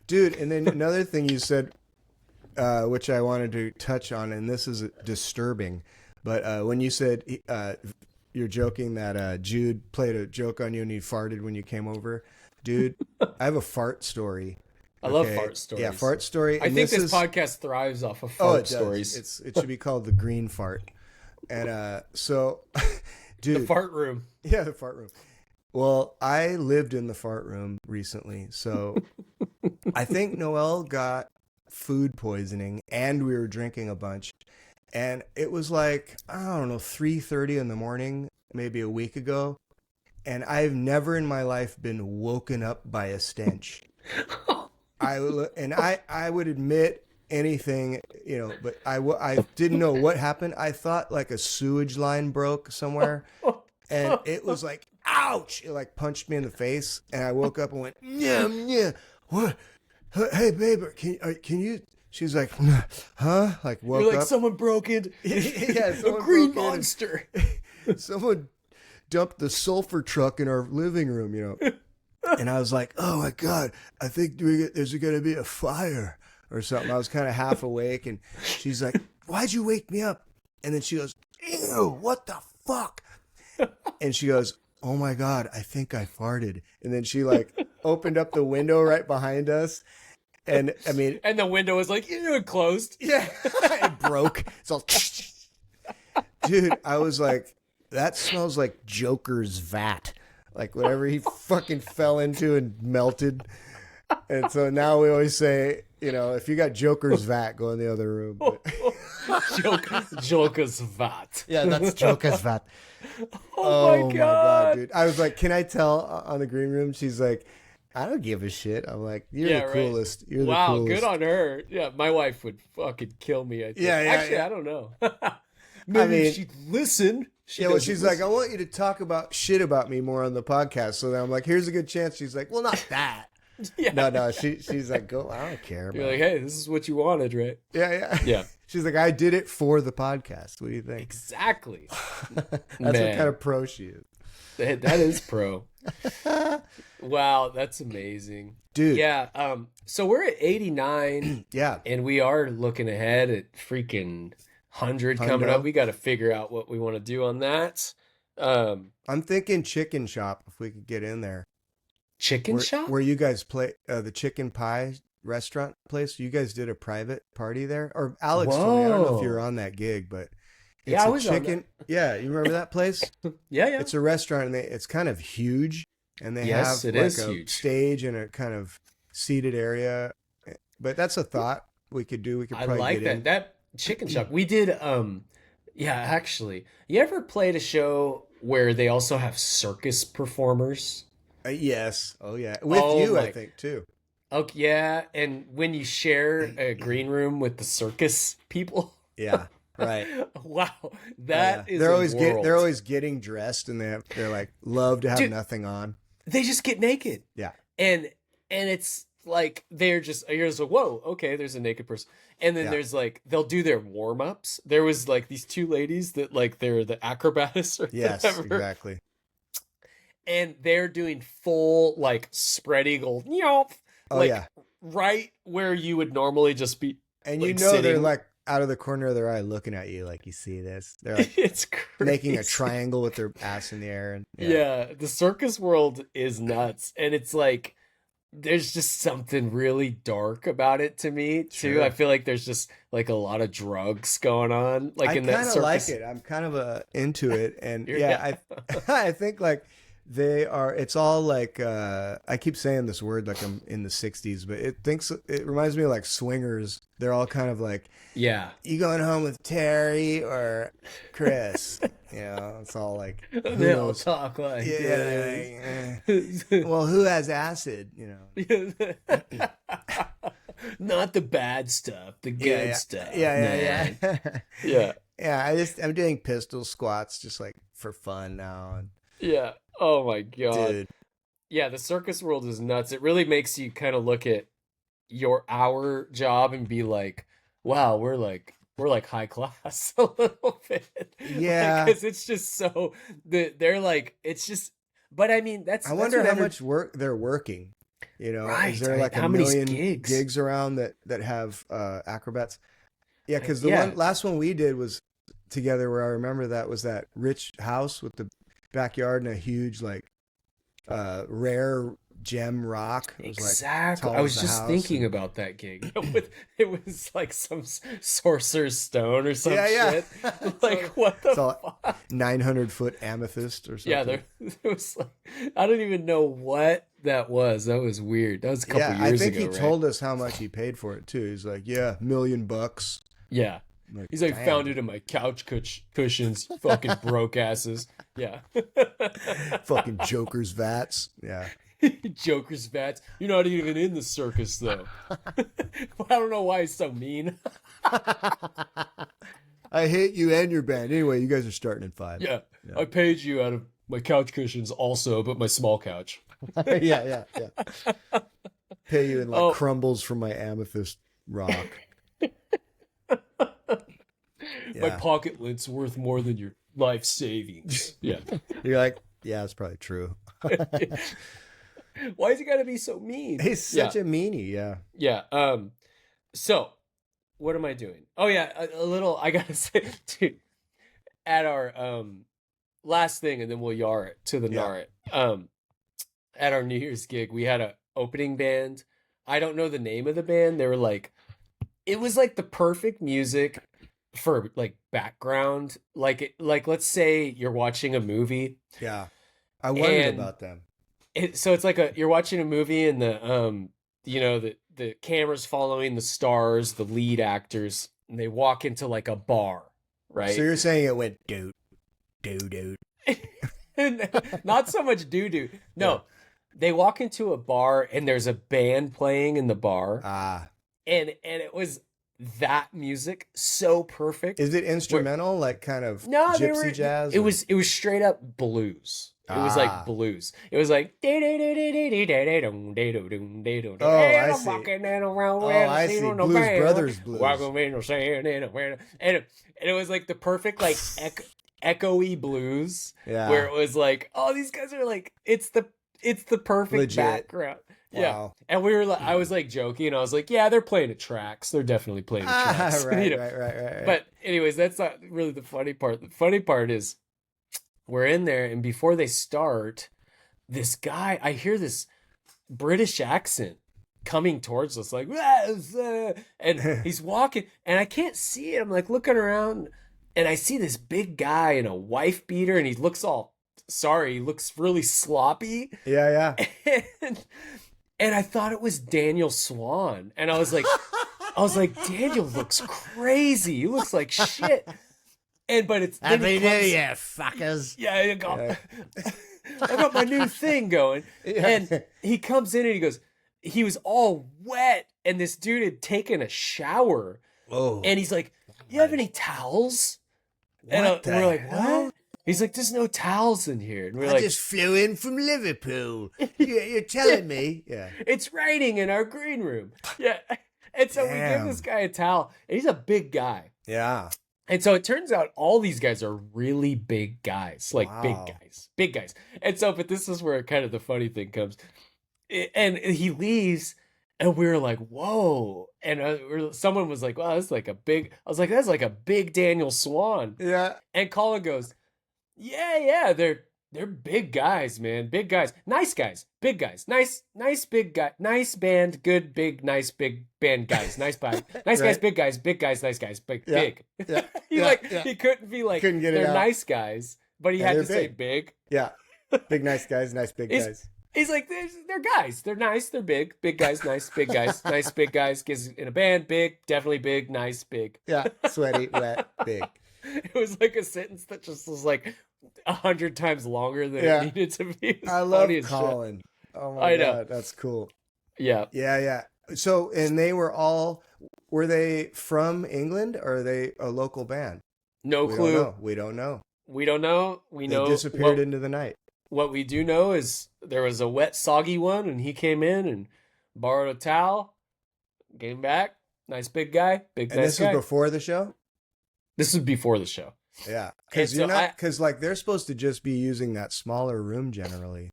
Dude, and then another thing you said, which I wanted to touch on, and this is disturbing, but when you said you're joking that Jude played a joke on you and he farted when you came over, dude, I have a fart story. I love Okay? fart stories. Yeah, fart story. I and think this is, podcast thrives off of oh, fart it does. stories. It should be called the green fart. And so, dude, The fart room. yeah, the fart room. Well, I lived in the fart room recently, so I think Noelle got food poisoning, and we were drinking a bunch, and it was like I don't know 3:30 in the morning, maybe a week ago, and I've never in my life been woken up by a stench. I would admit anything, you know, but I didn't know what happened. I thought like a sewage line broke somewhere. And it was like, ouch! It like punched me in the face, and I woke up and went, yeah. What? Hey, babe, can you? She's like, huh? Like woke You're like, up. someone broke in. Yeah, A someone green broke in. monster. Someone dumped the sulfur truck in our living room, you know. And I was like, oh my god, I think there's gonna be a fire or something. I was kind of half awake, and she's like, why'd you wake me up? And then she goes, ew, what the fuck? And she goes, oh my God, I think I farted. And then she like opened up the window right behind us. And I mean, And the window was like, it closed. yeah, it broke. It's all, dude, I was like, that smells like Joker's vat. Like whatever he fucking fell into and melted. And so now we always say, you know, if you got Joker's vat, go in the other room. But, Joker's vat. yeah, that's Joker's vat. Oh my God. Dude. I was like, can I tell on the green room? She's like, I don't give a shit. I'm like, you're Yeah, the right. coolest. You're the Wow, coolest. good on her. Yeah, my wife would fucking kill me. I think. Yeah, yeah, Actually, yeah. I don't know. Maybe mean- if she'd listen. Yeah, well, she's like, I want you to talk about shit about me more on the podcast. So then I'm like, here's a good chance. She's like, well, not that. yeah. No. She's like, go. I don't care. You're Man. like, hey, this is what you wanted, right? Yeah. Yeah. She's like, I did it for the podcast. What do you think? Exactly. That's Man. what kind of pro she is, That is pro. Wow, that's amazing. dude. Yeah, so we're at 89 Yeah. and we are looking ahead at freaking 100 coming Hundo. up. We got to figure out what we want to do on that. I'm thinking chicken shop if we could get in there. Chicken shop? Where you guys play the chicken pie restaurant place. You guys did a private party there, or Alex told me. I don't know if you were Whoa. on that gig, but Yeah, it's I a was on chicken. Yeah, you remember that place? Yeah, yeah. It's a restaurant, and it's kind of huge, and they Yes, have it is like a huge. stage and a kind of seated area. But that's a thought we could do. We could I probably like get that. in. That chicken shop. We did yeah, actually. You ever played a show where they also have circus performers? Yes. Oh yeah. With Oh you, I my. think too. Okay, yeah, and when you share a green room with the circus people, Yeah. Right. wow, Oh yeah. that is a They're world. always getting dressed, and they're like love to have Dude, nothing on. they just get naked. Yeah. And it's like you're just like, whoa, okay, there's a naked person. And then Yeah. there's like they'll do their warm-ups. There was like these two ladies that like they're the acrobatists or Yes. whatever. Exactly. And they're doing full like spread eagle, Oh like yeah. right where you would normally just be And you like know they're sitting. like out of the corner of their eye looking at you, like you see this. They're like It's making a crazy. triangle with their ass in the air, and Yeah, the circus world is nuts. And it's like there's just something really dark about it to me too. Sure. I feel like there's just like a lot of drugs going on, like I in that kind of like circus. it. I'm kind of into it, and You're- yeah, I think like they are. It's all like I keep saying this word like I'm in the '60s, but it reminds me of like swingers. They're all kind of like, Yeah. you going home with Terry or Chris? You know, it's all like who They all knows? talk like Yeah, this. like, well, who has acid? You know. Not the bad stuff, the good Yeah, stuff. yeah, man. yeah. Yeah. Yeah, I'm doing pistol squats just like for fun now. And, Yeah. Oh my God. dude, Yeah, the circus world is nuts. It really makes you kind of look at our job and be like, wow, we're like high class a little bit. Yeah. Because it's just so they're like it's just but I mean I wonder that's how what much work they're working. You know, Right, is there right. like a How many million gigs? gigs around that have acrobats? Yeah, because the Yeah. last one we did was together where I remember that was that rich house with the backyard and a huge like rare gem rock. It was like Exactly. tall I as was the just house thinking and- about that gig. It was like some sorcerer's stone or some Yeah, yeah. shit. It's Like all- what the it's all fuck? 900-foot amethyst or something. Yeah, there was like I don't even know what that was. That was weird. That was a couple Yeah, I years think ago, he right? told us how much he paid for it too. He's like, yeah, $1,000,000. Yeah. I'm He's like, "Damn." found it in my couch cushions, you fucking broke asses. Yeah. Fucking Joker's vats. Yeah. Joker's vats. You're not even in the circus, though. I don't know why he's so mean. I hate you and your band. Anyway, you guys are starting in 5. Yeah. I paid you out of my couch cushions also, but my small couch. yeah. Pay you in like Oh. crumbles from my amethyst rock. My Yeah. pocket lint's worth more than your life savings. Yeah. You're like, yeah, it's probably true. Why is he gotta be so mean? He's such a meanie. Yeah. Yeah. So what am I doing? Oh yeah, a little. I gotta say, dude, at our last thing, and then we'll yar it to the Yeah. nar it. At our New Year's gig, we had a opening band. I don't know the name of the band. They were like, it was like the perfect music for like background. Like let's say you're watching a movie. Yeah. I wondered And- about them. So it's like you're watching a movie and the camera's following the stars, the lead actors, and they walk into like a bar, right? So you're saying it went dude. Not so much doo-doo. No. Yeah. They walk into a bar and there's a band playing in the bar Ah. and it was that music so perfect. Is it instrumental, like kind of No, they gypsy were jazz? it or- was straight up blues. It was Ah. like blues. It was like Oh, I see. Blues Brothers blues. And it was like the perfect like echoey blues Yeah. where it was like, oh, these guys are like it's the perfect Legit. background. Yeah. Wow. And we were like, I was like joking. I was like, yeah, they're playing at tracks. They're definitely playing at tracks. right, You know? right. But anyways, that's not really the funny part. The funny part is we're in there, and before they start, this guy, I hear this British accent coming towards us, like, and he's walking, and I can't see it. I'm like looking around, and I see this big guy in a wife beater, and he looks all sorry. He looks really sloppy. Yeah, yeah. And I thought it was Daniel Swan, and I was like, Daniel looks crazy. He looks like shit. But it's Happy New Year, fuckers. Yeah, I got my new thing going. And he comes in and he goes, he was all wet, and this dude had taken a shower. Oh. And he's like, you have any towels? What the we're like, hell? what? He's like, there's no towels in here. And we're I like, just flew in from Liverpool. You're telling me? Yeah. it's raining in our green room. Yeah. And so we give Damn. this guy a towel, and he's a big guy. Yeah. And so it turns out all these guys are really big guys, like Wow. big guys. And so, but this is where kind of the funny thing comes. And he leaves, and we were like, whoa. And someone was like, wow, that's like a big, I was like, that's like a big Daniel Swan. Yeah. And Colin goes, yeah, they're big guys, man. Big guys. Nice guys. Big guys. Nice big guy. Nice band. Good, big, nice, big band guys. Nice guys. Nice guys, Right. big guys. Big guys, nice guys. Big. Yeah. Big. Yeah. He Yeah. he couldn't be like, Couldn't get it they're out. nice guys, but he Yeah, had to they're say big. big. Yeah. Big nice guys, nice big He's- guys. He's like, they're guys. They're nice. They're big. Big guys, nice, big guys. Nice, big guys. Gives in a band, big, definitely big, nice, big. Yeah. Sweaty, wet, big. It was like a sentence that just was like 100 times longer than Yeah. it needed to be. It was I love funny as shit. Colin. Oh my I know. god, that's cool. Yeah. Yeah, yeah. So, and they were they from England or are they a local band? No clue. We don't know. We don't know. We They know disappeared into the night. what we do know is there was a wet, soggy one, and he came in and borrowed a towel, came back. Nice big guy, big And nice this guy. was before the show? This was before the show. Yeah. And Because so because like they're supposed to just be using that smaller room generally.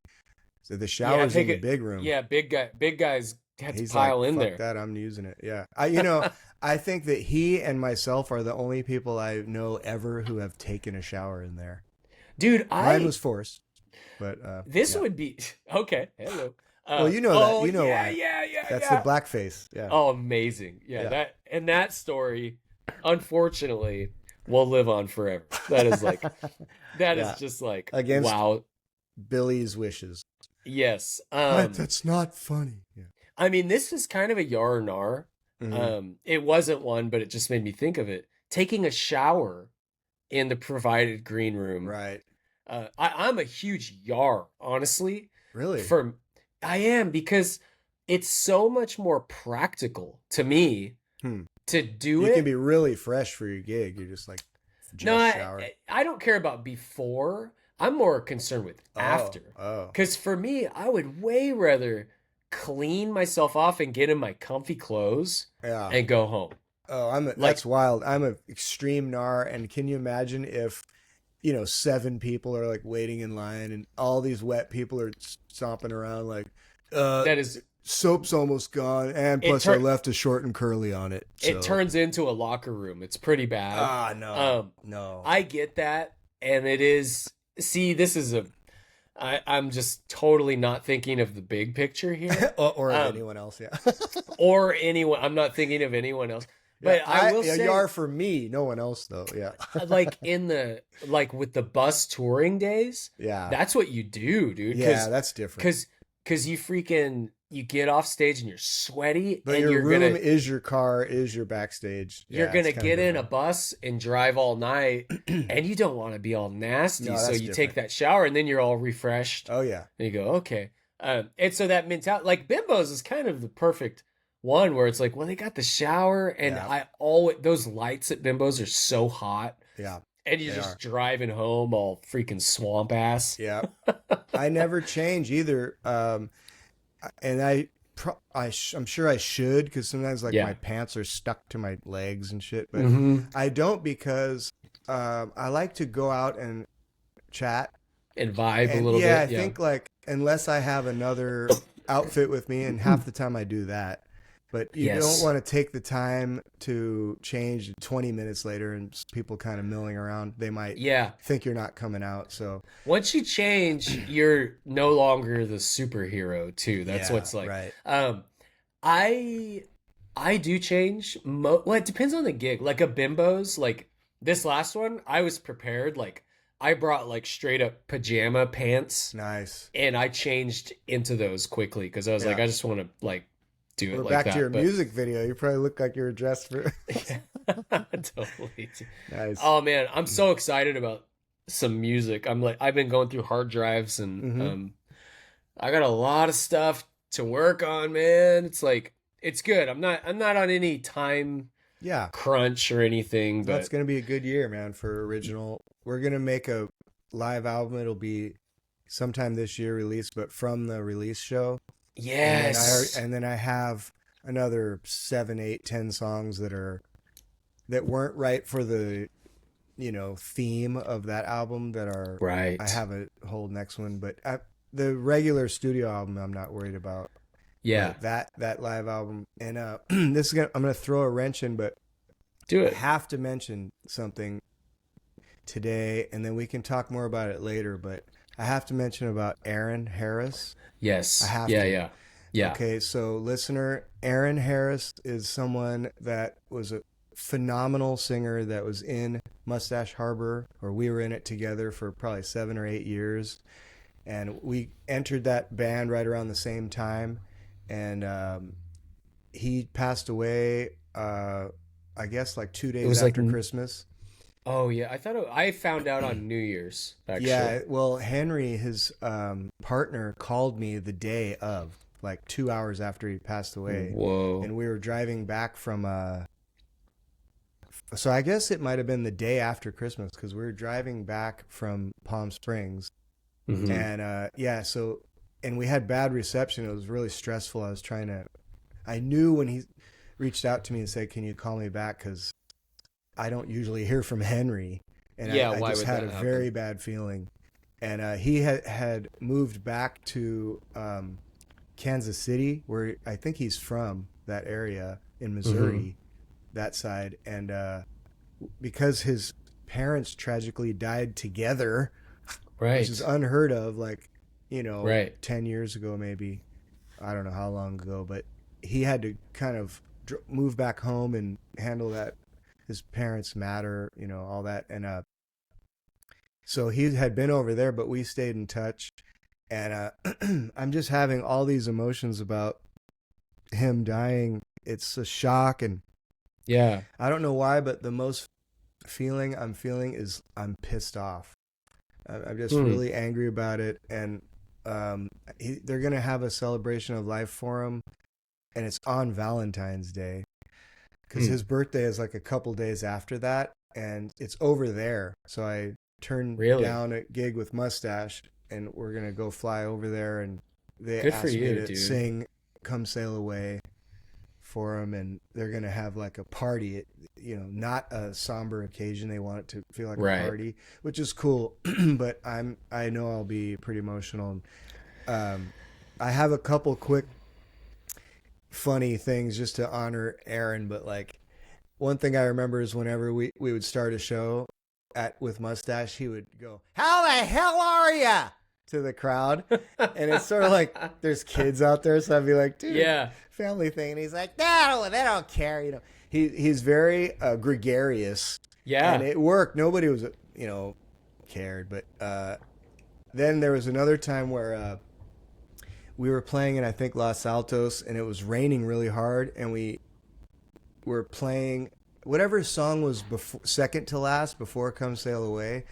So the shower's in the big room. Yeah, big guys had to He's pile like, in fuck there. that, I'm using it. Yeah. I think that he and myself are the only people I know ever who have taken a shower in there. Dude, Mine was forced. But this yeah. would be okay. Hello. Well, you know that. You know yeah, why. Yeah. That's the blackface. Yeah. Oh, amazing. Yeah, Yeah. that story, unfortunately, will live on forever. That is like that is Yeah. just like Against- wow. Billy's wishes. Yes. That's not funny. Yeah. I mean, this is kind of a yar nar. Mhm. It wasn't one, but it just made me think of it. Taking a shower in the provided green room. Right. I'm a huge yar, honestly. Really? I am, because it's so much more practical to me Hmm. to do You it. can be really fresh for your gig. You're just like, No, shower. I don't care about before. I'm more concerned with after. Oh. Because for me, I would way rather clean myself off and get in my comfy clothes Yeah. and go home. Oh, that's wild. I'm an extreme gnar, and can you imagine if, 7 people are like waiting in line, and all these wet people are stomping around like, That is, soap's almost gone, and plus I left a short and curly on it. it turns into a locker room. It's pretty bad. No, no. I get that, and it is. See, this is I'm just totally not thinking of the big picture here, or anyone else, yeah. or anyone. I'm not thinking of anyone else. But I will say, you are for me, no one else though. Yeah, like with the bus touring days, yeah, that's what you do, dude. yeah. That's different. Because you get off stage and you're sweaty, But and your you're room gonna is your car, is your backstage. you're Yeah, gonna it's kinda get in a different. bus and drive all night, and you don't want to be all nasty, No, so that's you take different. that shower and then you're all refreshed, Oh yeah, and you go, okay. And so that mentality, like Bimbos, is kind of the perfect one where it's like, well, they got the shower, and Yeah. I always those lights at Bimbos are so hot, yeah, and you're They just are. driving home all freaking swamp ass. yeah. I never change either. And I'm sure I should, because sometimes like Yeah. my pants are stuck to my legs and shit. But Mhm. I don't, because I like to go out and chat. And vibe a And little yeah, bit. I think like unless I have another outfit with me, and half the time I do that. But you don't Yes. want to take the time to change 20 minutes later and people kind of milling around. They might Yeah. think you're not coming out. So, Once you change, you're no longer the superhero too. That's yeah, what's like. right. I I do change. Well, it depends on the gig. Like a Bimbo's, like this last one, I was prepared. Like I brought like straight up pajama pants, Nice. and I changed into those quickly because I was like, Yeah. I just want to like do it We're like back to your that. But music video. You probably look like you were dressed for. totally. Nice. Oh man, I'm so excited about some music. I'm like, I've been going through hard drives and Hmm. I got a lot of stuff to work on, man. It's like it's good. I'm not on any time Yeah. crunch or anything, That's but going to be a good year, man, for original. We're going to make a live album. It'll be sometime this year released, but from the release show. yes. And then I have another 7, 8, 10 songs that weren't right for the, theme of that album that are. Right. I have a whole next one, but the regular studio album I'm not worried about. Yeah. But that live album, and I'm gonna throw a wrench in, but Do I it. have to mention something today, and then we can talk more about it later. But I have to mention about Aaron Harris. Yes. I have Yeah, to. yeah. Yeah. Okay, so listener, Aaron Harris is someone that was a phenomenal singer that was in Mustache Harbor, or we were in it together for probably 7 or 8 years, and we entered that band right around the same time, and he passed away. I guess like 2 days was like after Christmas. Oh yeah, I found out on New Year's actually. Yeah, well, Henry, his partner, called me the day of, like 2 hours after he passed away, Whoa. and we were driving back from. So I guess it might have been the day after Christmas because we were driving back from Palm Springs, Mhm. and yeah, so and we had bad reception. It was really stressful. I knew when he reached out to me and said, "Can you call me back?" Because I don't usually hear from Henry, and Yeah, I why just would had that a happen? very bad feeling. And he had moved back to Kansas City, where I think he's from, that area in Missouri, that side. And because his parents tragically died together, Right. which is unheard of, like, Right. 10 years ago, maybe. I don't know how long ago, but he had to kind of move back home and handle that, his parents' matter, all that. And so he had been over there, but we stayed in touch. And I'm just having all these emotions about him dying. It's a shock, and Yeah. I don't know why, but the most feeling I'm feeling is I'm pissed off. I'm just really angry about it, and they're gonna have a celebration of life for him, and it's on Valentine's Day because his birthday is like a couple days after that, and it's over there. So I turned Really? down a gig with Mustache, and we're gonna go fly over there, and they Good for asked me you, to dude. sing "Come Sail Away" for him, and they're gonna have like a party. Not a somber occasion. They want it to feel like Right. a party, which is cool. But I know I'll be pretty emotional. I have a couple quick funny things just to honor Aaron, but like one thing I remember is whenever we would start a show with Mustache, he would go, "How the hell are ya?" to the crowd, and it's sort of like there's kids out there, so I'd be like, "Dude, Yeah. family thing," and he's like, "No, they don't care." He's very gregarious, Yeah. and it worked. Nobody was cared, but then there was another time where we were playing in, I think, Los Altos, and it was raining really hard, and we were playing whatever song was second to last before "Come Sail Away."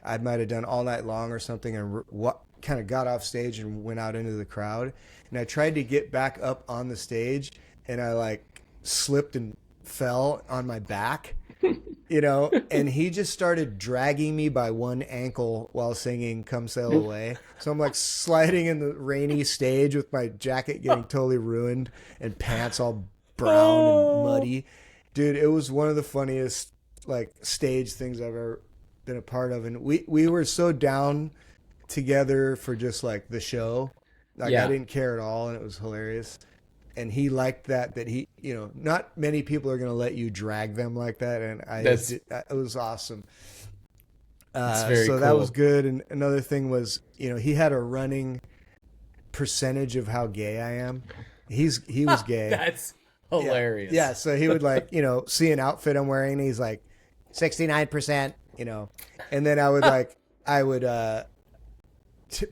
I might have done "All Night Long" or something, and kind of got off stage and went out into the crowd, and I tried to get back up on the stage, and I like slipped and fell on my back. And he just started dragging me by one ankle while singing "Come Sail Away." So I'm like sliding in the rainy stage with my jacket getting totally ruined and pants all brown and muddy. Dude, it was one of the funniest like stage things I've ever been a part of. And we were so down together for just like the show. Like Yeah. I didn't care at all, and it was hilarious. and he liked that he, not many people are going to let you drag them like that, and it was awesome. very So that cool. was good. And another thing was, he had a running percentage of how gay I am. He was gay. That's hilarious. Yeah, so he would like, see an outfit I'm wearing, and he's like 69%, and then I would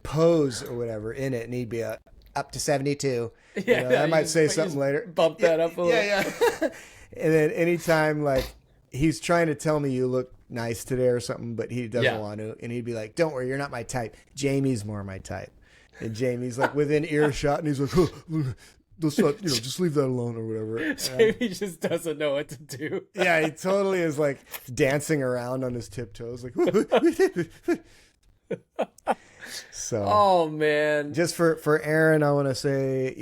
pose or whatever in it, and he'd be up to 72. I might say something later. Bump that up a little. Yeah. And then anytime like he's trying to tell me you look nice today or something, but he doesn't want to, and he'd be like, "Don't worry, you're not my type. Jamie's more my type." And Jamie's like within earshot, and he's like, "Let's not, just leave that alone or whatever." Jamie just doesn't know what to do. Yeah, he totally is like dancing around on his tiptoes, like. So, Oh man, just for Aaron, I want to say,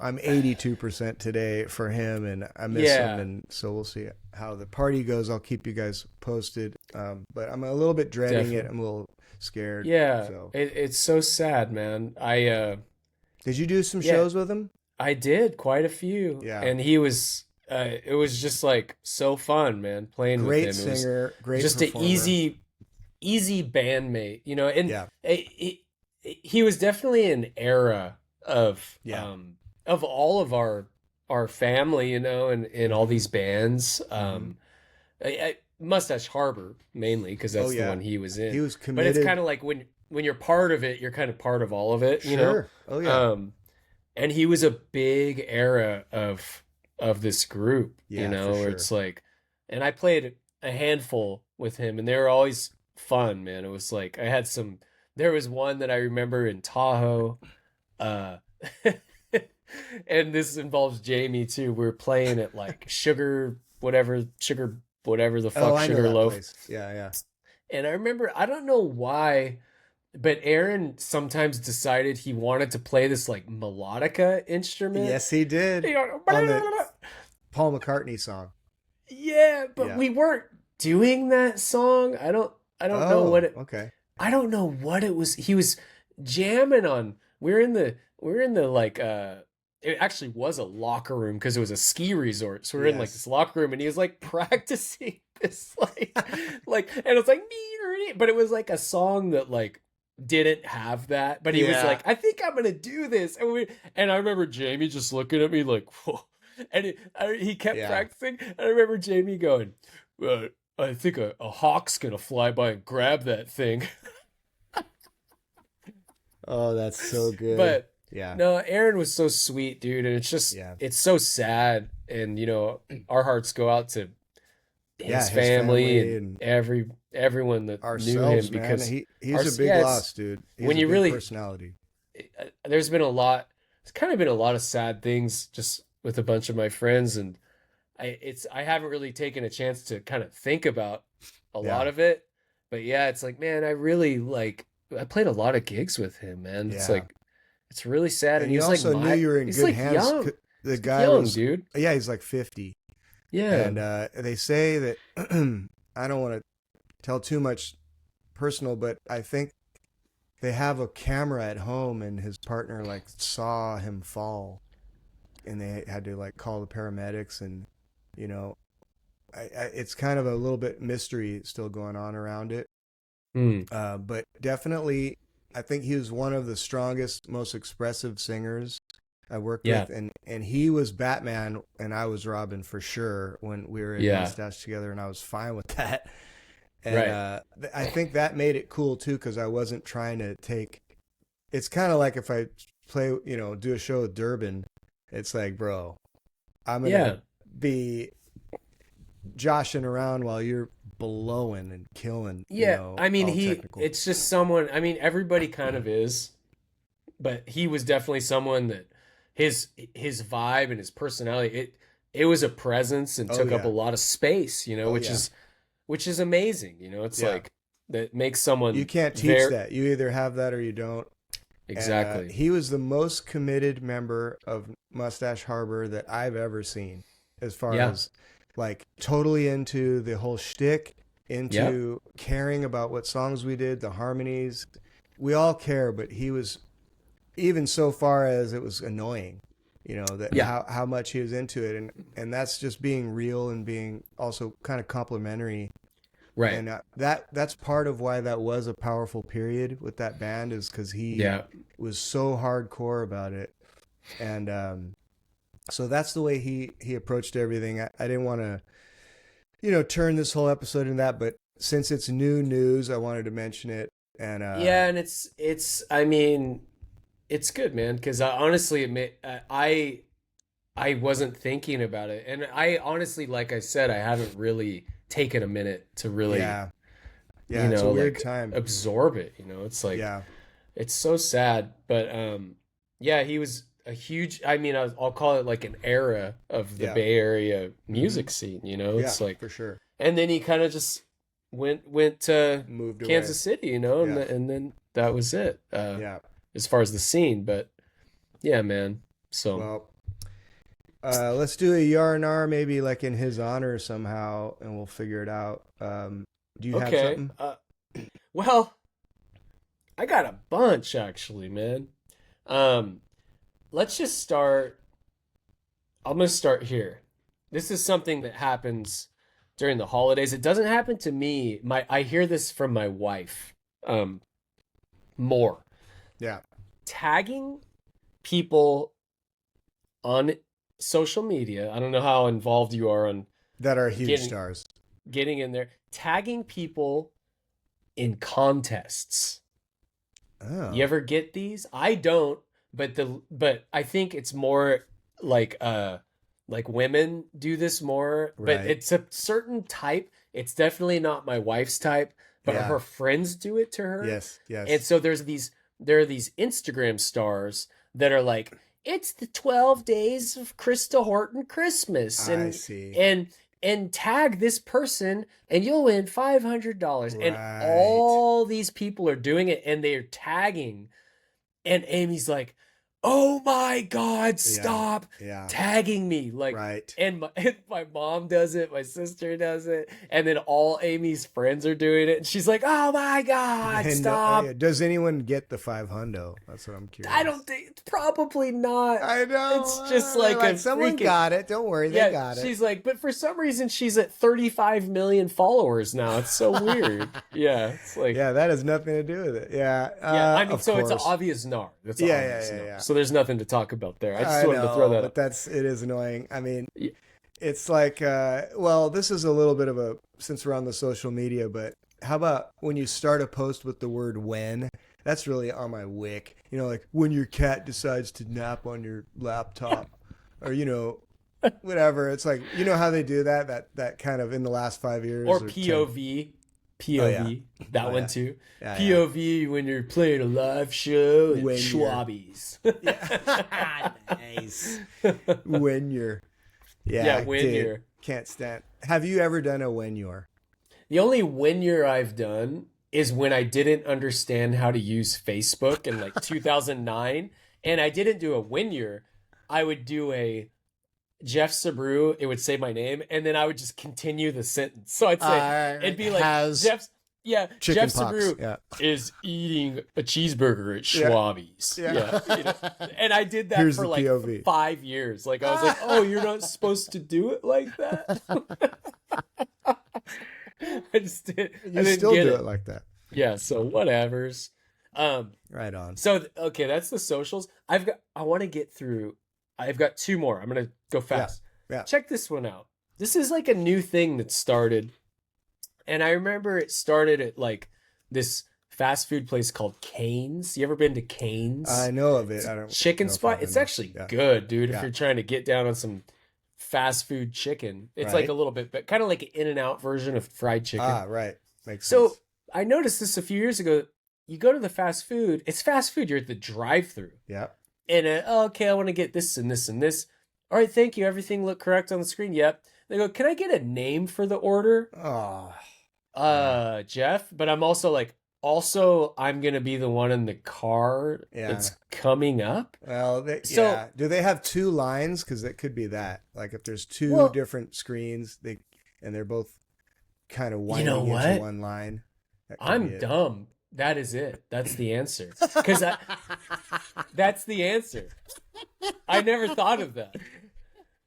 I'm 82% today for him, and I miss him, and so we'll see how the party goes. I'll keep you guys posted, but I'm a little bit dreading it. I'm a little scared. Yeah, So. it's so sad, man. Did you do some shows with him? I did quite a few. Yeah. And he was it was just like so fun, man, playing Great with him. It was singer, great just performer. an easy bandmate, and Yeah. he was definitely an era of Yeah. Of all of our family, and all these bands. Mustache Harbor mainly because that's the one he was in. He was But committed. it's kind of like when you're part of it, you're kind of part of all of it, Sure. Oh yeah. And he was a big era of this group, Yeah, for where sure. it's like, and I played a handful with him, and they were always fun, man. It was like there was one that I remember in Tahoe, and this involves Jamie too. We were playing at like sugar whatever the fuck, I know Sugar that Loaf. place. Yeah. And I remember, I don't know why, but Aaron sometimes decided he wanted to play this like melodica instrument. Yes, he did. On the Paul McCartney song. Yeah, but Yeah. we weren't doing that song. I don't know what it. Okay. I don't know what it was. He was jamming on. We're in the like it actually was a locker room because it was a ski resort. So we're in like Yes. this locker room, and he was like practicing this and it's like but it was like a song that like didn't have that, but he was Yeah. like, I think I'm gonna do this, and I remember Jamie just looking at me like, whoa, and he kept Yeah. practicing, and I remember Jamie going, I think a hawk's gonna fly by and grab that thing. Oh, that's so good. But yeah. no, Aaron was so sweet, dude, and it's just it's so sad, and our hearts go out to his family and everyone that knew him, ourselves, because man. He's a big loss, dude. He's when a you big really personality. There's kind of been a lot of sad things just with a bunch of my friends, and I haven't really taken a chance to kind of think about a lot of it, but yeah, it's like, man, I played a lot of gigs with him, man. It's Yeah. like, it's really sad. And he's you also like knew you were in he's good like hands. young. The He's guy young, was, dude. yeah, he's like 50. Yeah. And they say that, I don't want to tell too much personal, but I think they have a camera at home, and his partner like saw him fall, and they had to like call the paramedics, and it's kind of a little bit mystery still going on around it. But definitely, I think he was one of the strongest, most expressive singers I worked with, and he was Batman and I was Robin for sure when we were in Mustache together, and I was fine with that. And I think that made it cool too, because I wasn't trying to take. It's kind of like if I play, do a show with Durbin, it's like, bro, I'm gonna be joshing around while you're blowing and killing. I mean, all technical. it's just someone, I mean, everybody kind of is, but he was definitely someone that his vibe and his personality, it was a presence and took up a lot of space, which is amazing. It's like, that makes someone, you can't teach that. You either have that or you don't. Exactly. And, he was the most committed member of Mustache Harbor that I've ever seen, as far as like totally into the whole shtick, into caring about what songs we did, the harmonies. We all care, but he was even so far as it was annoying. You know, that Yeah. how much he was into it, and that's just being real and being also kind of complimentary. Right. And that's part of why that was a powerful period with that band, is because he Yeah. was so hardcore about it. And so that's the way he approached everything. I didn't want to, turn this whole episode into that, but since it's new news, I wanted to mention it. And Yeah, and I mean, it's good, man, because I honestly admit I wasn't thinking about it, and I honestly, like I said, I haven't really taken a minute to really, yeah, it's a weird like time. absorb it. It's like Yeah, it's so sad, but yeah, he was a huge. I mean, I'll call it like an era of the Yeah. Bay Area music scene. It's yeah, like, for sure. and then he kind of just went to Moved Kansas City, and Yeah. and then that was it. Yeah. As far as the scene, but yeah, man. So Well, let's do a yarn maybe like in his honor somehow, and we'll figure it out. Do you have okay. something? Well, I got a bunch actually, man. Let's just start. I'm gonna start here. This is something that happens during the holidays. It doesn't happen to me. I hear this from my wife. More. Yeah. Tagging people on social media. I don't know how involved you are on That are huge Getting- stars. getting in there. Tagging people in contests. Oh. You ever get these? I don't, but I think it's more like women do this more, but Right. it's a certain type. It's definitely not my wife's type, but Yeah. her friends do it to her. Yes. Yes. And so there are these Instagram stars that are like, it's the 12 days of Krista Horton Christmas. I And see. and tag this person and you'll win $500. And Right. all these people are doing it and they're tagging. And Amy's like, oh my God, stop Yeah. tagging me. Like, Right. and my mom does it, my sister does it, and then all Amy's friends are doing it. And she's like, oh my God, And, stop. yeah. Does anyone get the 500? That's what I'm curious. I don't think, probably not. I know. It's just like a someone freaking- got it. Don't worry, they got it. she's like, but for some reason she's at 35 million followers now. It's so weird. Yeah, it's like, Yeah, that has nothing to do with it. Yeah. yeah. I mean, of so it's an course. obvious nar. That's Yeah, obvious yeah, nar. yeah. So there's nothing to talk about there. I just I wanted to throw that but up. it is annoying. I mean, Yeah. it's like, well, this is a little bit of a, since we're on the social media, but how about when you start a post with the word when? That's really on my wick. Like when your cat decides to nap on your laptop or, whatever. It's like, how they do that kind of in the last 5 years. Or 10. POV. POV. Oh, yeah. That Oh, one yeah. too. Yeah, POV when you're playing a live show at When you're- Schwabby's. Nice. When you're. Yeah, when dude, you're. Can't stand. Have you ever done a when you're? The only when-year I've done is when I didn't understand how to use Facebook in like 2009. And I didn't do a when-year. I would do a Jeff Sabru. It would say my name. And then I would just continue the sentence. So I'd say, it'd be like, has Jeff Chicken pox. Sabru Yeah. is eating a cheeseburger at Yeah. Schwabby's. Yeah. And I did that Here's for the like POV. 5 years. Like I was like, oh, you're not supposed to do it like that. I just did. I You didn't still get do it like that. Yeah. So whatever's. Right on. So okay, that's the socials. I want to get through. I've got two more. I'm gonna go fast. Yeah. Check this one out. This is like a new thing that started, and I remember it started at like this fast food place called Cane's. You ever been to Cane's? I know of it. I don't. Chicken know if spot. I've It's been- actually yeah. good, dude. If Yeah. you're trying to get down on some fast food chicken, it's Right. like a little bit, but kind of like an In-N-Out version of fried chicken. Ah, right. Makes So sense. I noticed this a few years ago. You go to the fast food. It's fast food. You're at the drive-through, Yeah. and okay, I want to get this and this and this. All right, thank you. Everything looked correct on the screen. Yep. They go, can I get a name for the order? Oh. Jeff. But I'm also like, I'm gonna be the one in the car Yeah. that's coming up. Well, So- yeah. Do they have two lines? Because it could be that. Like if there's two Well- different screens, and they're both kind of You winding know into what? one line. that could be I'm it. dumb. That is it. That's the answer. Because that's the answer. I never thought of that.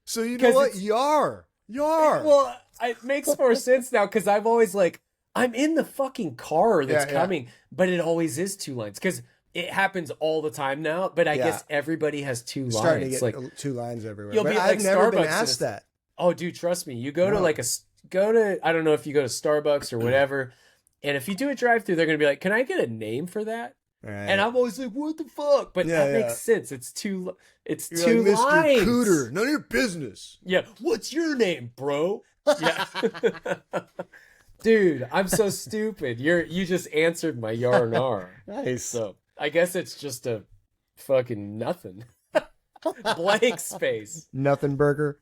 So you know 'Cause what? it's- Yar. Well, it makes more sense now because I've always like, I'm in the fucking car that's Yeah, yeah. coming, but it always is two lines because it happens all the time now. But I Yeah. guess everybody has two Starting lines. to get Like, two lines everywhere. You'll But be at, I've like, never been Starbucks and asked it's- that. oh, dude, trust me. You go to No. like I don't know if you go to Starbucks or whatever, and if you do a drive-through, they're gonna be like, "Can I get a name for that?" Right. And I'm always like, "What the fuck?" But Yeah, that yeah. makes sense. It's two You're two like, Mr. lines. Cooter, none of your business. Yeah. What's your name, bro? Yeah. Dude, I'm so stupid. You just answered my yarn. Nice. So I guess it's just a fucking nothing. Blank space. Nothing burger.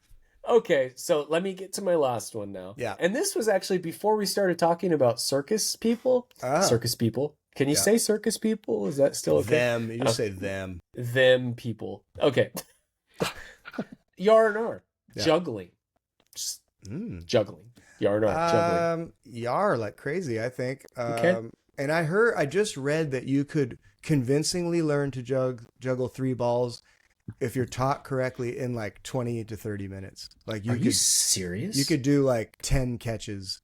Okay, so let me get to my last one now. Yeah. And this was actually before we started talking about circus people. Ah. Circus people. Can you Yeah. say circus people? Is that still okay? Them. You just say them. Them people. Okay. Yarn. Yeah. Juggling. Just Mm. juggling. Yarn. Juggling. Yar like crazy, I think. Okay. And I just read that you could convincingly learn to juggle three balls if you're taught correctly in like 20 to 30 minutes. Like Are you serious? you could do like 10 catches.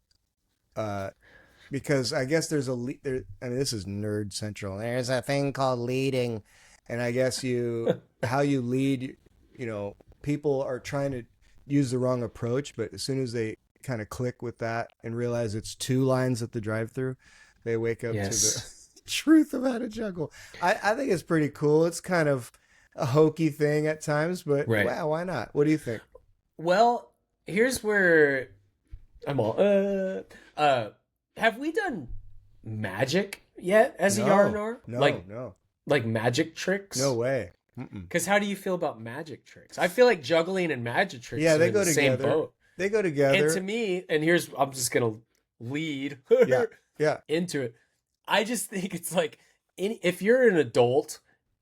Because I guess there's I mean, this is nerd central. There's a thing called leading, and I guess how you lead, people are trying to use the wrong approach, but as soon as they kind of click with that and realize it's two lines at the drive-through, they wake up to the truth of how to juggle. I think it's pretty cool. It's kind of a hokey thing at times, but Right. wow, why not? What do you think? Well, here's where I'm all have we done magic yet as a yarn? No, no, Like magic tricks? no way. Mm-mm. Because how do you feel about magic tricks? I feel like juggling and magic tricks Yeah, are they in go the same together. boat. They go And together. to me, I'm just gonna lead Yeah, yeah. into it. I just think it's like if you're an adult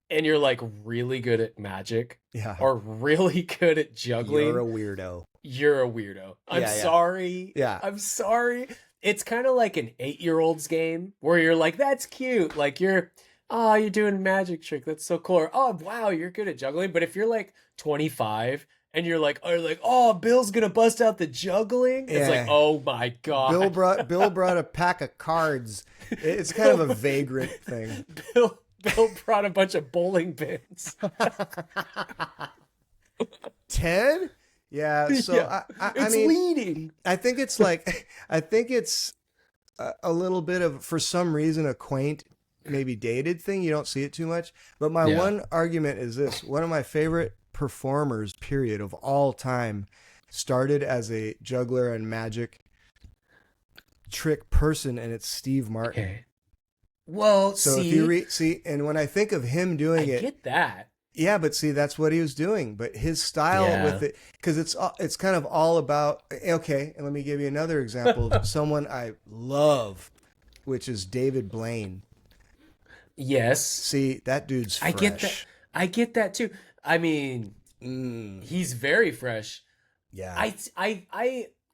and you're like really good at magic Yeah. or really good at juggling, You're a weirdo. you're a weirdo. I'm Yeah, yeah. sorry. Yeah. I'm sorry. It's kind of like an 8-year-old's game where you're like, that's cute. Like you're doing a magic trick. That's so cool. Or, oh, wow, you're good at juggling. But if you're like 25 and you're like, oh, Bill's going to bust out the juggling. It's like, Yeah. oh my God. Bill brought a pack of cards. It's kind of a vagrant thing. Bill brought a bunch of bowling pins. 10? Yeah. So Yeah. I It's mean, leading. I think it's a little bit of, for some reason, a quaint, maybe dated thing. You don't see it too much. But my Yeah. one argument is this: one of my favorite performers, period, of all time, started as a juggler and magic trick person, and it's Steve Martin. Okay. Well, So see, if you see, and when I think of him I doing it, get that. yeah, but see, that's what he was doing. But his style Yeah. with it, because it's kind of all about. Okay, and let me give you another example of someone I love, which is David Blaine. Yes. See, that dude's fresh. I get that. I get that too. I mean, he's very fresh. Yeah, I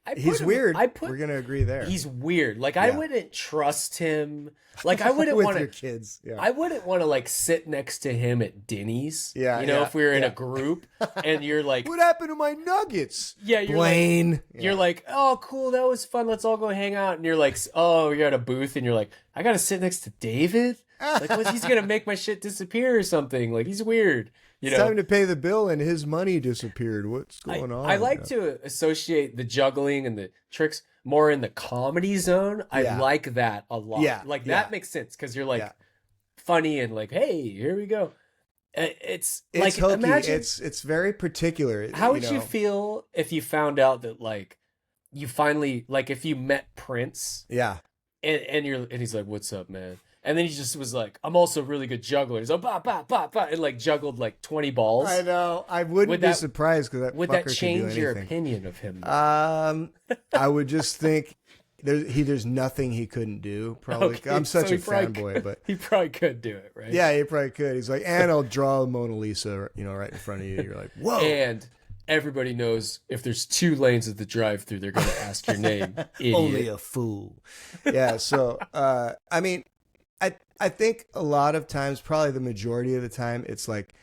put he's him- weird. I put We're gonna agree there. he's weird. Like I Yeah. wouldn't trust him. Like I wouldn't with want your to. kids. Yeah, I wouldn't want to like sit next to him at Denny's. Yeah, you know, yeah, if we were in yeah. a group and you're like, what happened to my nuggets? yeah, you're Blaine. like, you're like, oh, cool, that was fun. Let's all go hang out. And you're like, oh, you're at a booth, and you're like, I gotta sit next to David. Like, he's gonna make my shit disappear or something? Like, he's weird. You It's know, time to pay the bill, and his money disappeared. What's going on? I like to associate the juggling and the tricks more in the comedy zone. I Yeah. like that a lot. Yeah, Like yeah. that makes sense because you're like Yeah. funny and like, hey, here we go. It's It's like hokey. imagine It's very particular. how would you know. feel if you found out that like you finally like if you met Prince Yeah. and he's like, what's up, man? And then he just was like, I'm also a really good juggler. He's like, bah, bah, bah, bah, and like juggled like 20 balls. I know. I wouldn't Would be that- surprised because that Would fucker that can do change your anything. opinion of him? I would just think there's nothing he couldn't do. Probably. Okay, I'm such so a he probably fanboy, could- but he probably could do it, right? yeah, he probably could. He's like, and I'll draw Mona Lisa, right in front of you. You're like, whoa. And everybody knows if there's 2 lanes at the drive-through, they're going to ask your name. Idiot. Only a fool. Yeah. So, I mean, I think a lot of times, probably the majority of the time, it's like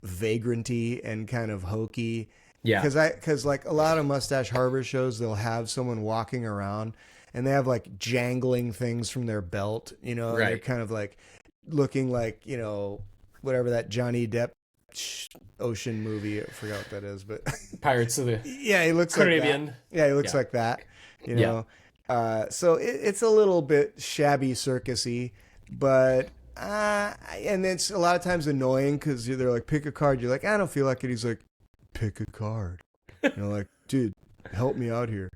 vagranty and kind of hokey. Yeah. Because like a lot of Mustache Harbor shows, they'll have someone walking around and they have like jangling things from their belt, you know, and they're Right. kind of like looking like, you know, whatever that Johnny Depp ocean movie, I forgot what that is, but Pirates of the yeah, he looks like Caribbean. that. Yeah, he looks Yeah. like that, you know. So it's a little bit shabby circusy, but and it's a lot of times annoying because they're like, pick a card. You're like, I don't feel like it. He's like, pick a card. You know, like, dude, help me out here.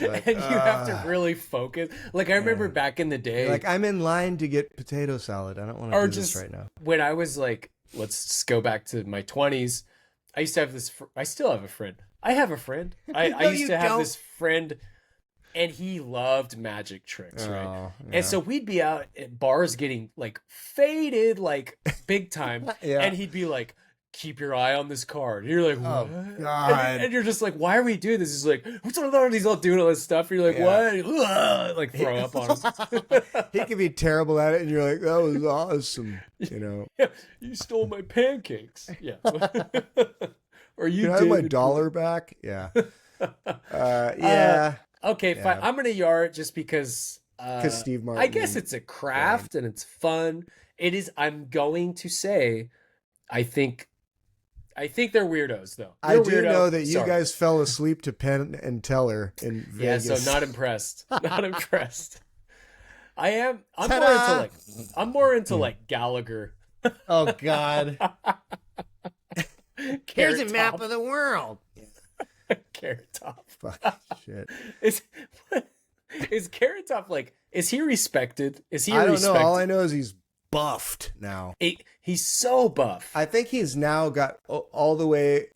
Like, And you have to really focus. Like I remember back in the day, like, I'm in line to get potato salad. I don't want to or do just this right now. when I was like, let's just go back to my 20s. I used to have this. I still have a friend. I have a friend. I No, used you to have don't. this friend, and he loved magic tricks, right? Oh, yeah. And so we'd be out at bars getting like faded, like big time, Yeah. and he'd be like, "Keep your eye on this card." And you're like, Oh, "What?" God. And you're just like, "Why are we doing this?" He's like, "What's all that?" He's all doing all this stuff. And you're like, Yeah. "What?" Ugh, like throw up on him. He could be terrible at it, and you're like, that was awesome. You know, Yeah, you stole my pancakes. Yeah. Or you can I have my did. dollar back? Yeah. Yeah. Okay, fine. Yeah. I'm gonna yar it just because. Because Steve Martin. I guess it's a craft and it's fun. It is. I'm going to say, I think they're weirdos though. I You're a do weirdo. know that you Sorry. guys fell asleep to Penn and Teller in Yeah, Vegas. so not impressed. Not impressed. I'm more Ta-da! into like Gallagher. Oh God. Here's Carrot a map Top. of the world. Carrot Top. Fuck shit. Is Carrot Top like? Is he respected? Is he I don't know. respected? All I know is he's buffed now. He's so buff. I think he's now got all the way,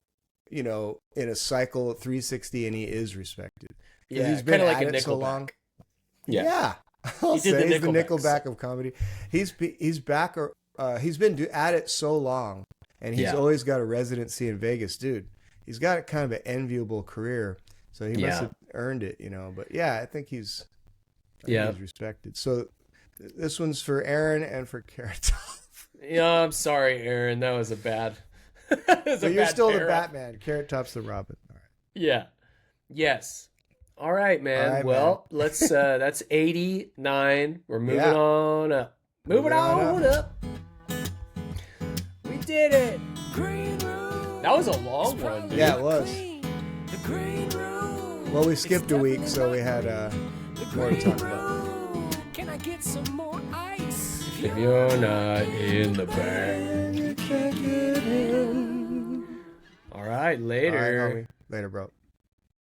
you know, in a cycle of 360, and he is respected. 'Cause Yeah, he's been kind of like at a it so long. Nickelback. Yeah. I'll He did say the he's the Nickelback Nickelback of comedy. He's back, or he's been at it so long, and he's Yeah. always got a residency in Vegas, dude. He's got kind of an enviable career, so he must Yeah. have earned it, you know. But yeah, I think he's respected. So this one's for Aaron and for Carrot Top. Yeah, I'm sorry, Aaron. That was a bad. that was So a you're bad still the pair. Batman. Carrot Top's the Robin. All right. Yeah. Yes. All right, man. All right, well, let's. That's 89. We're moving Yeah. on up. Moving on up. We did it. Green room. That was a long one, dude. Yeah, it was. The green room. Well, we skipped a week, so we had more to talk about. Room. Can I get some more ice? If you're not in the bag. All right, All later. right, homie. Later, bro.